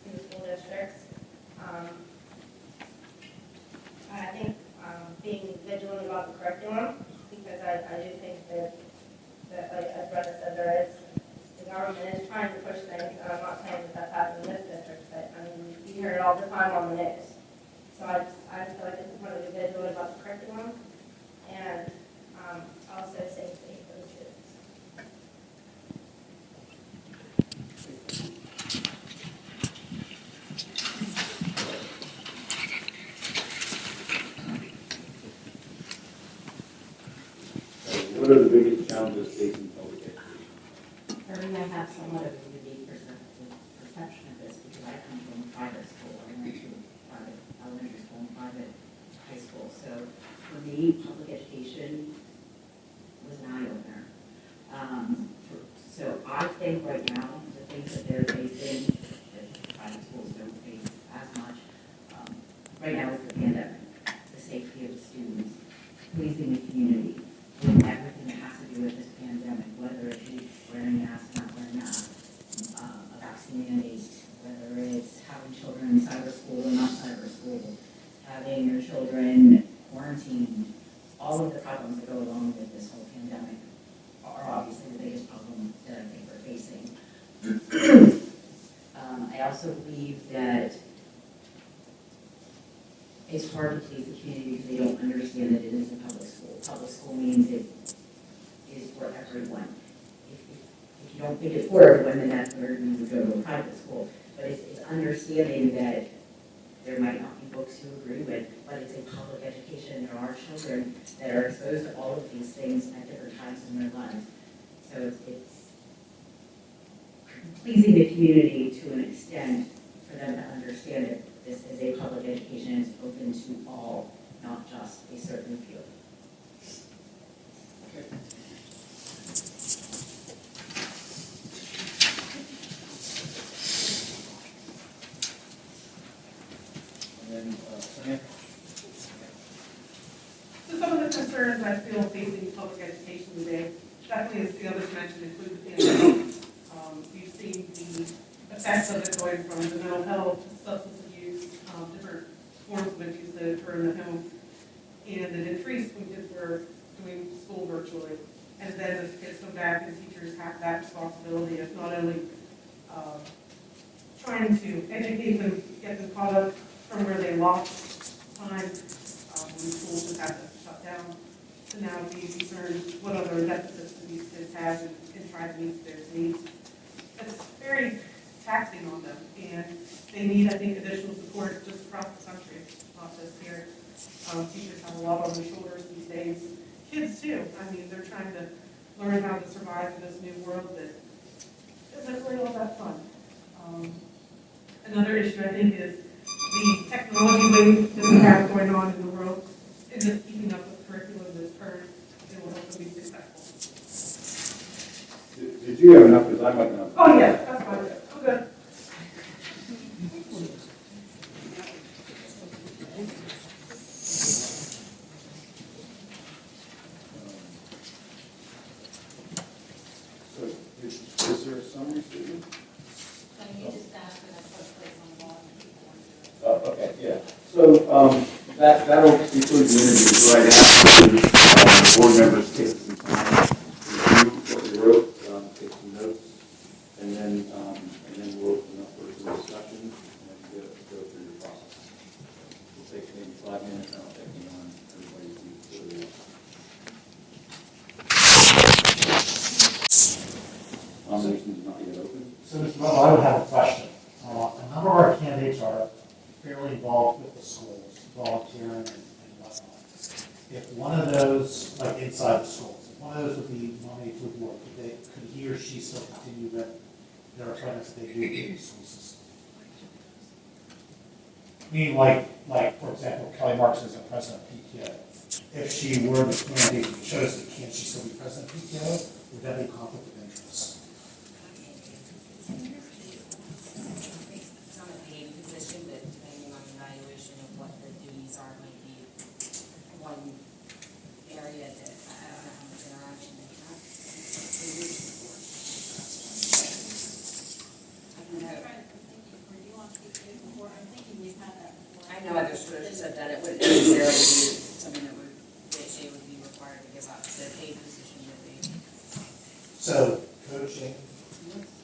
in the school districts. I think being vigilant about the curriculum, because I do think that as Brenda said, the government is trying to push things, and I'm not saying that that's happening in this district, but you hear it all the time on the news. So I just feel like it's important to be vigilant about the curriculum, and also safety for the students. what are the biggest challenges facing public education? For me, I have somewhat of a unique perception of this because I come from private school. I went to private elementary school and private high school. So for me, public education was an eye-opener. So I think right now, the things that they're facing, that private schools don't face as much, right now is the pandemic, the safety of the students, pleasing the community, with everything that has to do with this pandemic, whether it be wearing masks, not wearing masks, a vaccine mandate, whether it's having children in cyber school or not cyber school, having your children quarantined, all of the problems that go along with this whole pandemic are obviously the biggest problem that I think we're facing. I also believe that it's hard to please the community because they don't understand that it is a public school. Public school means it is for everyone. If you don't think it's for everyone, then that's where you would go to a private school. But it's understanding that there might not be books you agree with, but it's a public education. There are children that are exposed to all of these things at different times in their lives. So it's pleasing the community to an extent for them to understand that this is a public education and it's open to all, not just a certain few. And then, Samantha? So some of the concerns I feel facing public education today, definitely as the others mentioned, include the pandemic. We've seen the effects of it going from the mental health, substance abuse, different forms of abuse that occur in the home, and it increased when kids were doing school virtually. And then as kids come back, and teachers have that responsibility of not only trying to educate them, get them caught up from where they lost time when schools just had to shut down, to now be concerned what other deficits do these kids have and try to meet their needs. It's very taxing on them, and they need, I think, additional support just across the country, not just here. Teachers have a lot on their shoulders these days. Kids too. I mean, they're trying to learn how to survive in this new world that isn't really all that fun. Another issue, I think, is the technology wave that we have going on in the world, and just keeping up with the curriculum that's current, it will help them be successful. Did you have enough? Because I might not. Oh, yeah, that's fine. I'm good. So, is there a summary statement? So you just asked for that first place on the wall and people want to do it. Okay, yeah. So, that'll include the interviews right after board members take some time to review what we wrote, take some notes, and then we'll open up for some discussion and go through the process. We'll take maybe 5 minutes, and I'll take you on everybody's view. Nominations are not yet open. So, Mr. Butler, I would have a question. A number of our candidates are fairly involved with the schools, volunteering and whatnot. If one of those, like inside the schools, if one of those would be nominated for the board, could he or she still continue their apprentice they do in the school system? Meaning like, for example, Kelly Marks is a president of PTO. If she were the candidate who chose it, can't she still be president of PTO? Would that be a conflict of interest? It's not a paid position, but depending on the evaluation of what the duties are, might be one area that I don't know how much interaction they have. I know other schools have done it, wouldn't necessarily be something that they say would be required to give up the paid position that they. So coaching,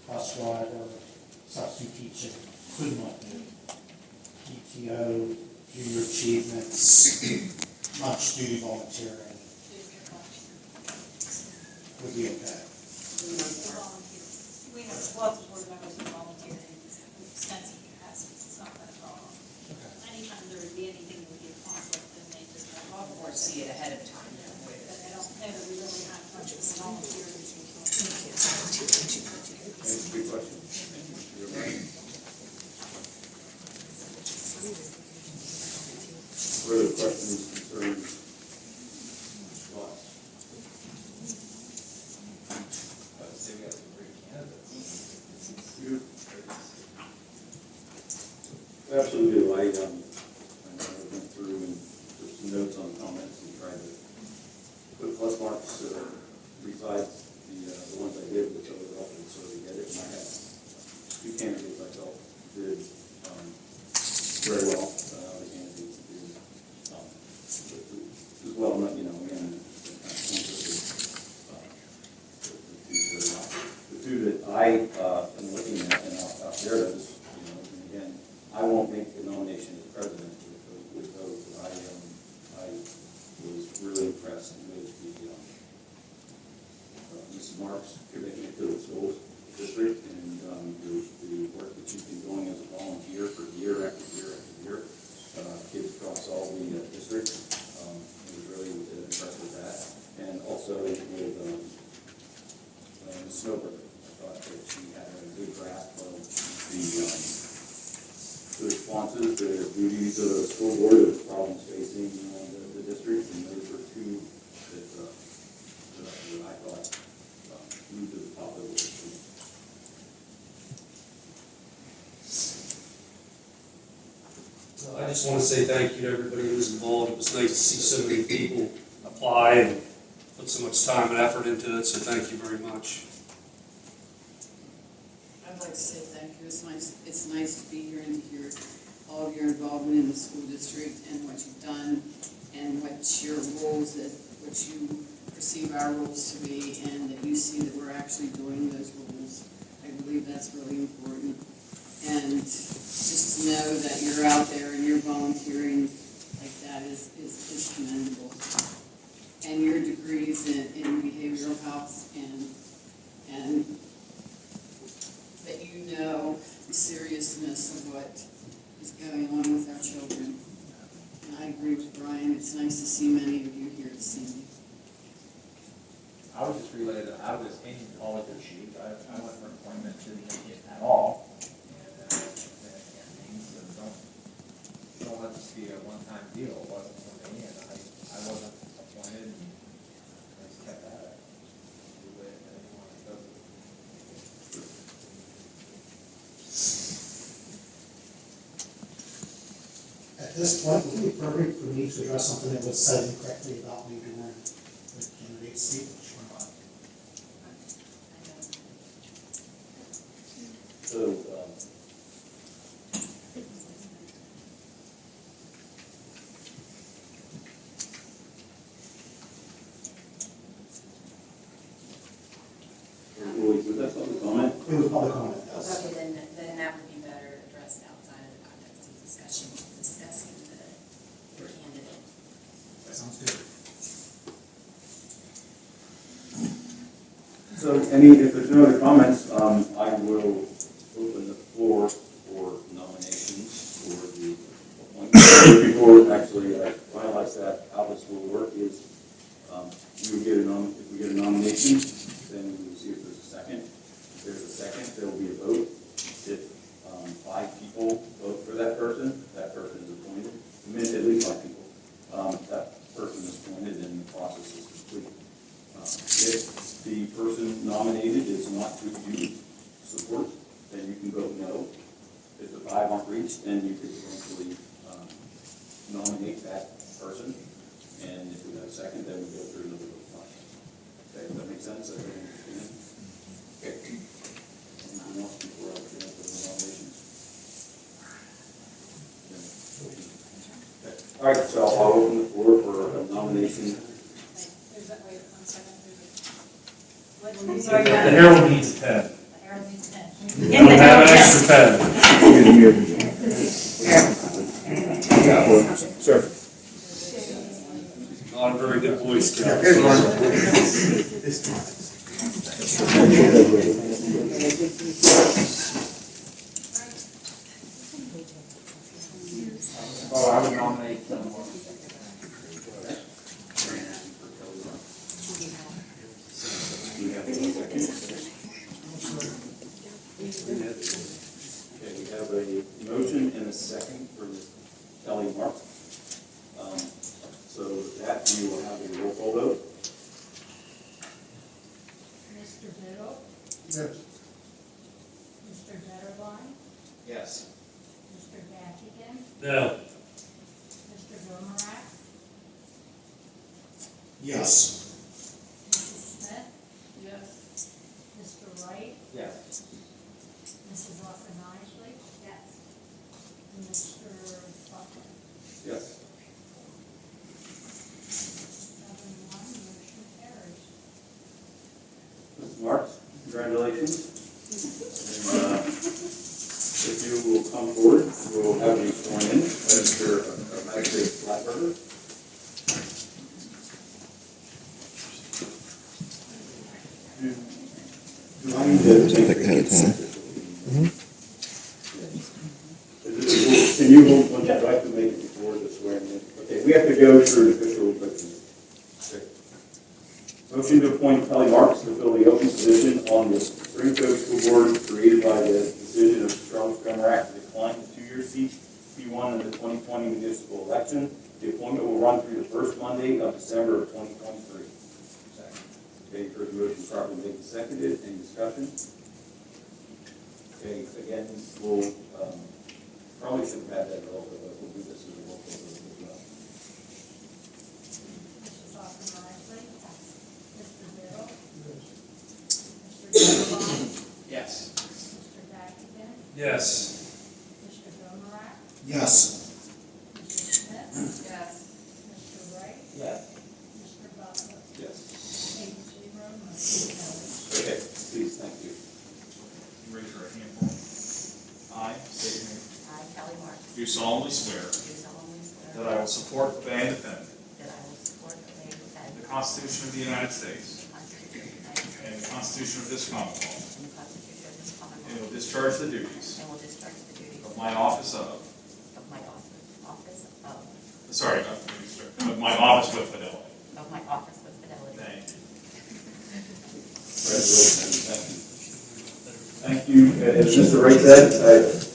bus driver, substitute teaching, could not be. PTO, junior achievements, lunch duty volunteering would be okay. We have lots of board members who volunteer in extensive capacities, it's not that problem. Anytime there would be anything that would be a conflict, then they just have. Or see it ahead of time. But I don't know that we really have Good question. Further questions, concerns, thoughts? I would say we got some great candidates. Absolutely do. I went through and took some notes on comments and tried to put plus marks besides the ones I did, which I was often sort of get it. And I had two candidates I felt did very well. The candidates did as well, not, again, the two that I am looking at, and I'll share those, and again, I won't make the nomination as president with those. I was really impressed with the Mrs. Marks' commitment to the schools district and the work that she's been doing as a volunteer for year after year after year. Kids across all the districts. I was really impressed with that. And also with Ms. Snowberg. I thought that she had a good grasp of the responses, the duties of the school board, of the problems facing the district, and those were two that I thought moved to the top of the list. I just want to say thank you to everybody who was involved. It was nice to see so many people apply and put so much time and effort into it, so thank you very much. I'd like to say thank you. It's nice to be here and to hear all of your involvement in the school district and what you've done and what your roles, what you perceive our roles to be, and that you see that we're actually doing those roles. I believe that's really important. And just to know that you're out there and you're volunteering like that is commendable. And your degrees in behavioral health and that you know the seriousness of what is going on with our children. And I agree with Brian. It's nice to see many of you here this evening. I was just related, I was in college this sheet. I went for appointment, didn't make it at all. So don't let this be a one-time deal. It wasn't for me, and I wasn't appointed, and I just kept at it. Do it, and anyone that does it. At this point, it would be perfect for me to address something that was said incorrectly about me during the candidate speech. So, was that public comment? It was public comment, yes. Okay, then that would be better addressed outside of the context of discussing the candidate. That sounds good. So, if there's no other comments, I will open the floor for nominations for the appointment. Before actually I finalize that, how this will work is if we get a nomination, then we will see if there's a second. If there's a second, there will be a vote. If 5 people vote for that person is appointed. At least 5 people. That person is appointed and the process is complete. If the person nominated is not who you support, then you can vote no. If the 5 aren't reached, then you could eventually nominate that person. And if we have a second, then we go through another vote process. Okay, does that make sense? Everybody understand? Okay. Anyone else before I open up the nominations? Okay. All right, so I'll open the floor for a nomination. The Herald needs a pen. The Herald needs 10. I don't have an extra pen. Sir. Not a very good Boy Scout. Here's one. Oh, I would nominate someone. Okay, we have a motion and a second for Ms. Kelly Mark. So with that, we will have a roll call vote. Mr. Biddle, Yes. Mr. Detterline, Yes. Mr. Gaffigan, No. Mr. Gomarak, Yes. Mrs. Smith, Yes. Mr. Wright, Yes. Mrs. Austin Isley, Yes. and Mr. Butler. Yes. 7-1, motion carries. Mrs. Marks, congratulations. And if you will come forward, we'll have you sworn in as your magistrate Flatberger. Do I need to take Ahead of time. Can you hold one, do I have to make it before the swearing in? Okay, we have to go through an official document. Okay. Motion to appoint Kelly Marks to fill the open position on the Spring Cove School Board created by the decision of Charles Gomarak to decline the two-year seat he won in the 2020 municipal election. The appointment will run through the first Monday of December of 2023. Okay, heard the motion properly made and seconded. Any discussion? Okay, again, we'll, probably should have had that roll call, but we'll do this as a roll call vote as well. Mrs. Austin Isley, Mr. Biddle, Mr. Detterline, Yes. Mr. Gaffigan, Yes. Mr. Gomarak, Yes. Mrs. Smith, Yes. Mr. Wright, Yes. Mr. Butler. Yes. 8-0, motion carries. Okay, please, thank you. Raise your hand for me. I state your name. I, Kelly Mark, Do solemnly swear do solemnly swear that I will support, obey, and defend that I will support, obey, and defend the Constitution of the United States the Constitution of the United States and the Constitution of this Commonwealth, and the Constitution of this and Commonwealth, will discharge the duties and will discharge the duties of my office of, my office sorry, not the duties, sir, of my office with fidelity. of my office with fidelity. Thank you. Congratulations, thank you. Thank you. As Mr. Wright said,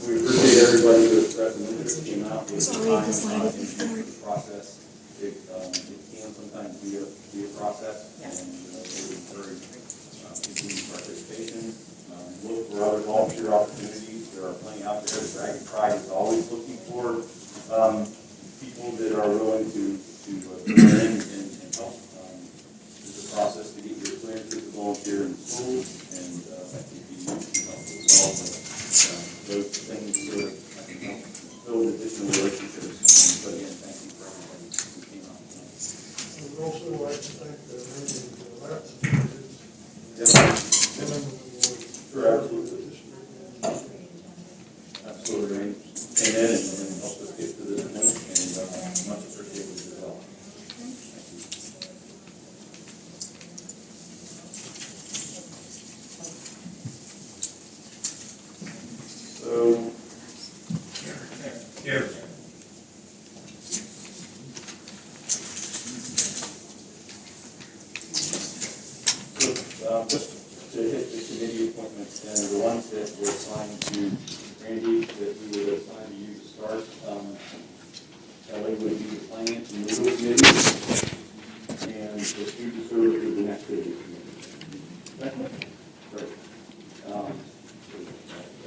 we appreciate everybody who expressed an interest, came out, gave the time, into the process. It can sometimes be a process, and we encourage continued participation. Look for other volunteer opportunities. There are plenty out there. The Dragon Pride is always looking for people that are willing to join in and help. There's a process to get your clearances to volunteer in school, and I think you can help as well. Those things I can help build additional relationships. But again, thank you for everybody who came out tonight. I would also like to thank the lab secretaries. Sure, absolutely. Absolutely, Randy. Came in and helped us get to this point, and much appreciated as well. Thank you. So, Here. just to hit the committee appointments, and the ones that were assigned to Randy, that we would assign to you to start, Kelly would be the finance and legal committee, and the student services and activity committee. Great.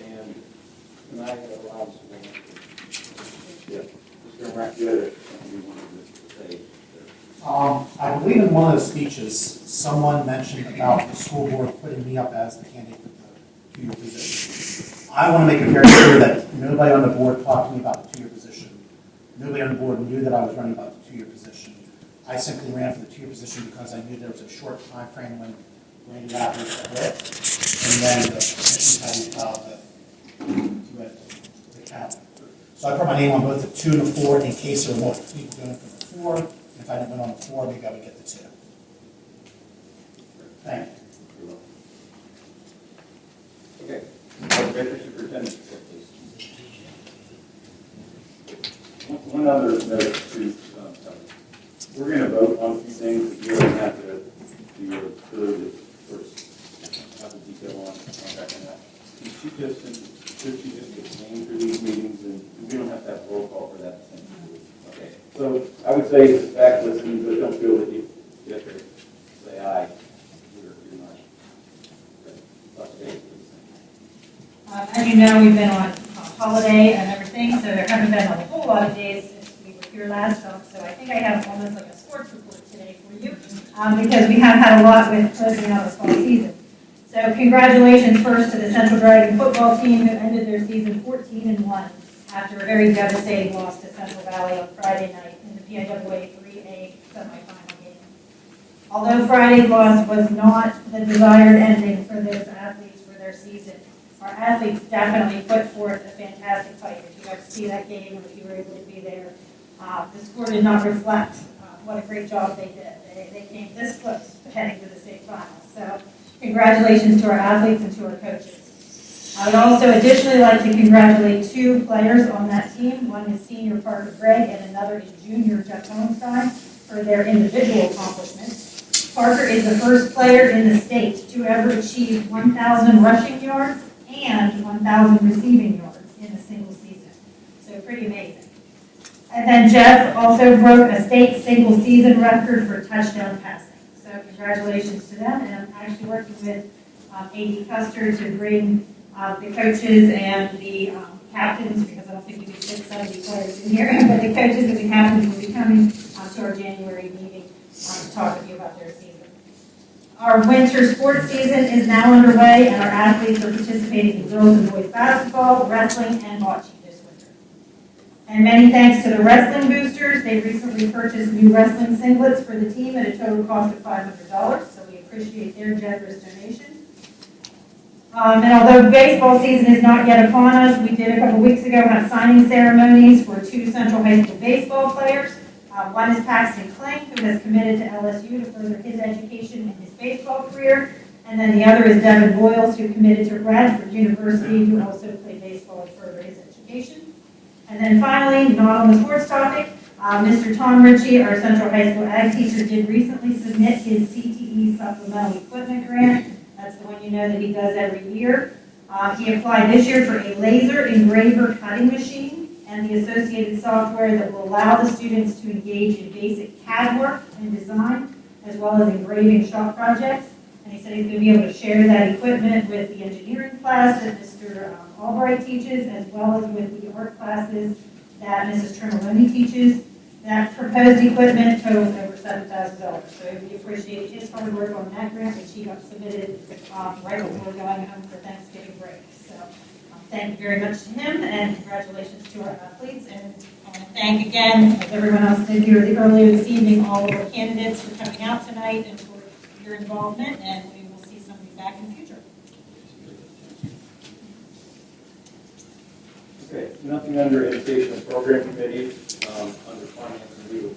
And can I allow us to? Yeah. Mr. Rack, you had something you wanted to say there. I believe in one of the speeches, someone mentioned about the school board putting me up as the candidate for the two-year position. I want to make it very clear that nobody on the board talked to me about the two-year position. Nobody on the board knew that I was running about the two-year position. I simply ran for the two-year position because I knew there was a short time frame when Randy Matthews quit, and then the petition had to be filed with the county. So I put my name on both the 2 and the 4 in case there were more people going for the 4. If I didn't win on the 4, maybe I would get the 2. Thank you. Okay. Better Superintendent, please. One other note to we're going to vote on a few things that you don't have to do clearly first. you know, we've been on holiday and everything, so there haven't been a whole lot of days since we were here last time. So I think I have almost like a sports report today for you, because we have had a lot with closing out the fall season. So congratulations first to the Central Dragon football team who ended their season 14-1 after a very devastating loss to Central Valley on Friday night in the PIAA 3A semifinal game. Although Friday's loss was not the desired ending for those athletes for their season, our athletes definitely put forth a fantastic fight. If you got to see that game, or if you were able to be there, the score did not reflect what a great job they did. They came this close to heading to the state finals. So congratulations to our athletes and to our coaches. I would also additionally like to congratulate 2 players on that team. One is senior Parker Gregg and another is junior Jeff Hohenstein for their individual accomplishments. Parker is the first player in the state to ever achieve 1,000 rushing yards and 1,000 receiving yards in a single season. So pretty amazing. And then Jeff also broke a state single season record for touchdown passing. So congratulations to them. And I'm actually working with AD Custer to bring the coaches and the captains, because I don't think we can fit 70 players in here, but the coaches and the captains will be coming to our January meeting to talk with you about their season. Our winter sports season is now underway, and our athletes are participating in girls and boys basketball, wrestling, and bocce this winter. And many thanks to the wrestling boosters. They recently purchased new wrestling singlets for the team at a total cost of $500, so we appreciate their generous donation. And although baseball season is not yet upon us, we did a couple weeks ago have signing ceremonies for 2 Central High School baseball players. One is Paxton Kling, who has committed to LSU to further his education and his baseball career. And then the other is Devin Boyles, who committed to Bradford University, who also played baseball to further his education. And then finally, not on the sports topic, Mr. Tom Ritchie, our Central High School ag teacher, did recently submit his CTE supplemental equipment grant. That's the one you know that he does every year. He applied this year for a laser engraver cutting machine and the associated software that will allow the students to engage in basic CAD work and design, as well as engraving shop projects. And he said he's going to be able to share that equipment with the engineering class that Mr. Albright teaches, as well as with the art classes that Mrs. Tremoloni teaches. That proposed equipment totals over $7,000. So we appreciate his hard work on that grant, which he got submitted right before going home for Thanksgiving break. So thank you very much to him, and congratulations to our athletes. And thank again, as everyone else did here earlier this evening, all of our candidates for coming out tonight and for your involvement. And we will see some of you back in the future. Okay, nothing under Education and Program Committee, under Finance and Legal.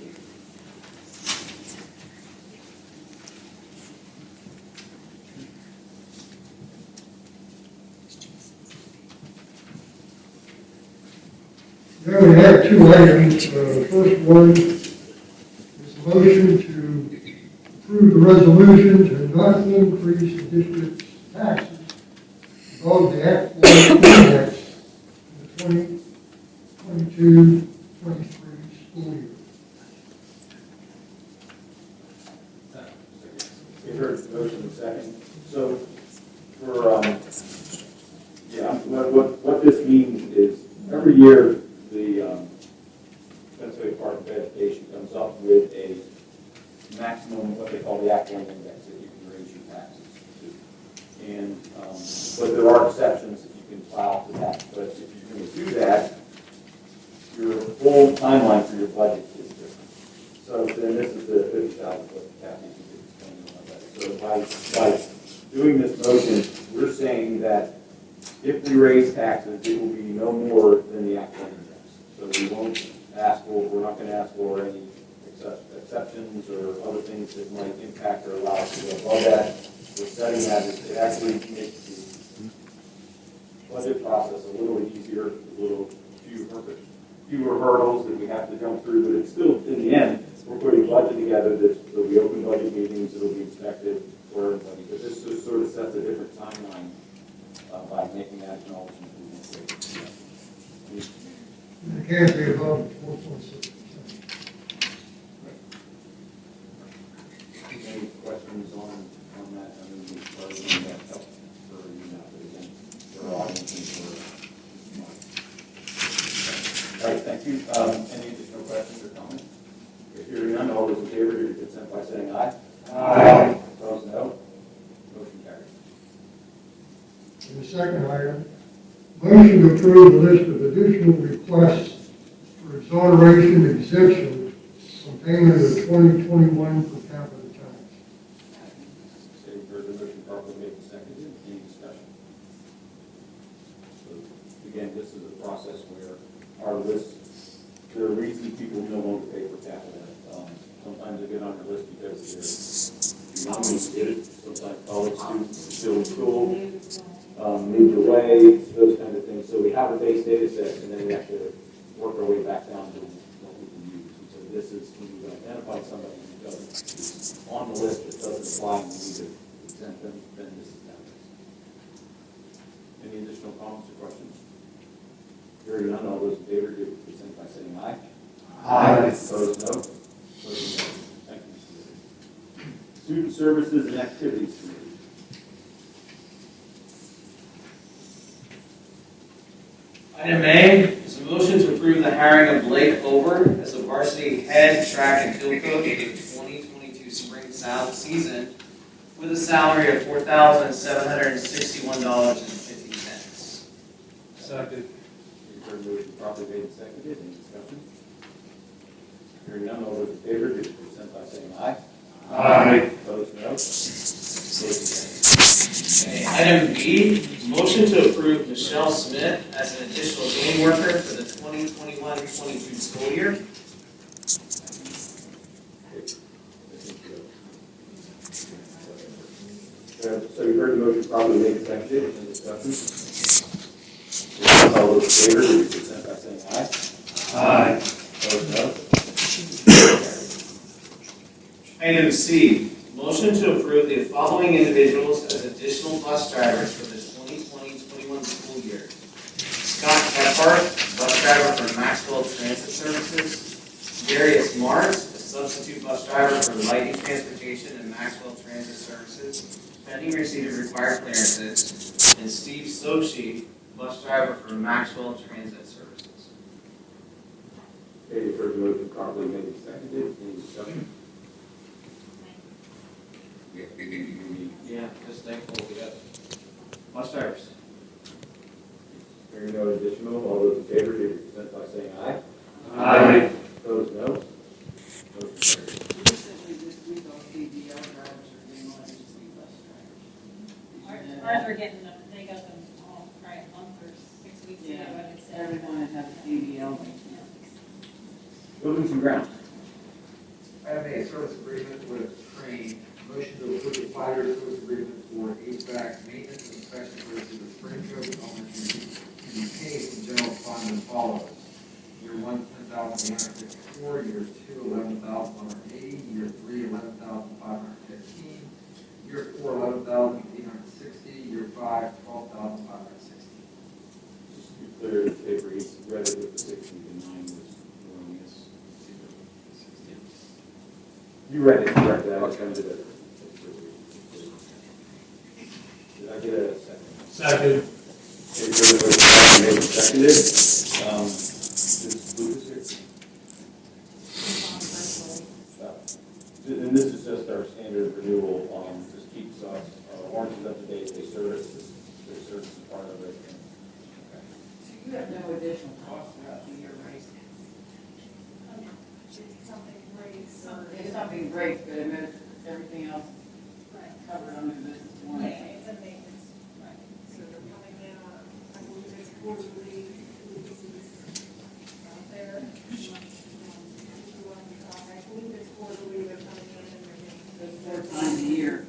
Yeah, we have 2 items. The first one is a motion to approve the resolution to not increase the district's taxes above the Act 1 index in the 2022-23 school year. You heard the motion in a second. So, for what this means is every year the Pennsylvania Department of Education comes up with a maximum, what they call the Act 1 index, that you can raise your taxes to. And but there are exceptions that you can file for that. But if you're going to do that, your whole timeline for your budget is different. So then this is the 50,000 foot cap you can explain on that. So by doing this motion, we're saying that if we raise taxes, it will be no more than the Act 1 index. So we won't ask for, we're not going to ask for any exceptions or other things that might impact or allow us to go above that. We're setting that to actually make the budget process a little easier, fewer hurdles that we have to jump through, but it's still, in the end, we're putting a budget together there'll be open budget meetings, it'll be inspected for everybody. But this just sort of sets a different timeline by making that acknowledgement. It can't be above 4.6%. Any questions on that? I mean, we've already done that for you now, but again, for our audience and for you. Any additional questions or comments? If hearing none, all those in favor, give your consent by saying aye. Aye. Opposed, no. Motion carries. And the second item, motion to approve a list of additional requests for exoneration exemption from payment of 2021 per capita tax. So you've heard the motion properly made and seconded. Any discussion? So again, this is a process where our list, there are reasons people no longer pay per capita. Sometimes they get on your list because they're nominated, sometimes college students still in school, moved away, those kind of things. So we have a base data set, and then we have to work our way back down to what we can use. And so this is when you identify somebody who doesn't, who's on the list that doesn't apply and we need to exempt them, then this is that list. Any additional comments or questions? Hearing none, all those in favor give consent by saying aye. Aye. Opposed, no. Motion carries. Thank you. Student Services and Activities Committee. Item A is a motion to approve the hiring of Blake Over as a varsity head track and field coach for the 2022 spring season with a salary of $4,761.50. Second. You've heard the motion properly made and seconded. Any discussion? Hearing none, all those in favor give consent by saying aye. Aye. Opposed, no. Motion carries. Okay, item B, motion to approve Michelle Smith as an additional game worker for the 2021-22 school year. So you've heard the motion properly made and seconded. Any discussion? Hearing none, all those in favor give consent by saying aye. Aye. Opposed, no. Item C, motion to approve the following individuals as additional bus drivers for the 2020-21 school year. Scott Kephart, bus driver for Maxwell Transit Services. Darius Mars, a substitute bus driver for Lightning Transportation and Maxwell Transit Services, pending receipt of required clearances. And Steve Sochi, bus driver for Maxwell Transit Services. Okay, you've heard the motion properly made and seconded. Any discussion? Yeah, just thankful we got bus drivers. Hearing no additional, all those in favor give your consent by saying aye. Aye. Opposed, no. Motion carries. Recently this week, all ADL drivers are being on agency bus drivers. Ours are getting them, they got them all, probably a month or 6 weeks ago, I would say. Everyone that has ADL. Buildings and grounds. I have a service agreement with Crane. Motion to approve the 5-year service agreement for HVAC maintenance and inspection services with Springfield Elementary and be paid from general fund as follows. Year 1, $10,854, year 2, $11,180, year 3, $11,515, year 4, $11,860, year 5, $12,560. Just to be clear, the paper he's read it with the 60 to 9 was erroneous. You read it correctly. I was going to do it. Did I get a second? Second. Okay, further motion properly made and seconded. Is Lucas here? And this is just our standard renewal, just keeps us, oranges up to date, they service, their service is part of it. So you have no additional cost throughout the year, right? Something breaks. If something breaks, but I mean, everything else covered under this one. Yeah, it's a maintenance, right. So they're coming in on, I believe it's quarterly, out there. I believe it's quarterly, they're coming in and they're getting. So 4 times a year.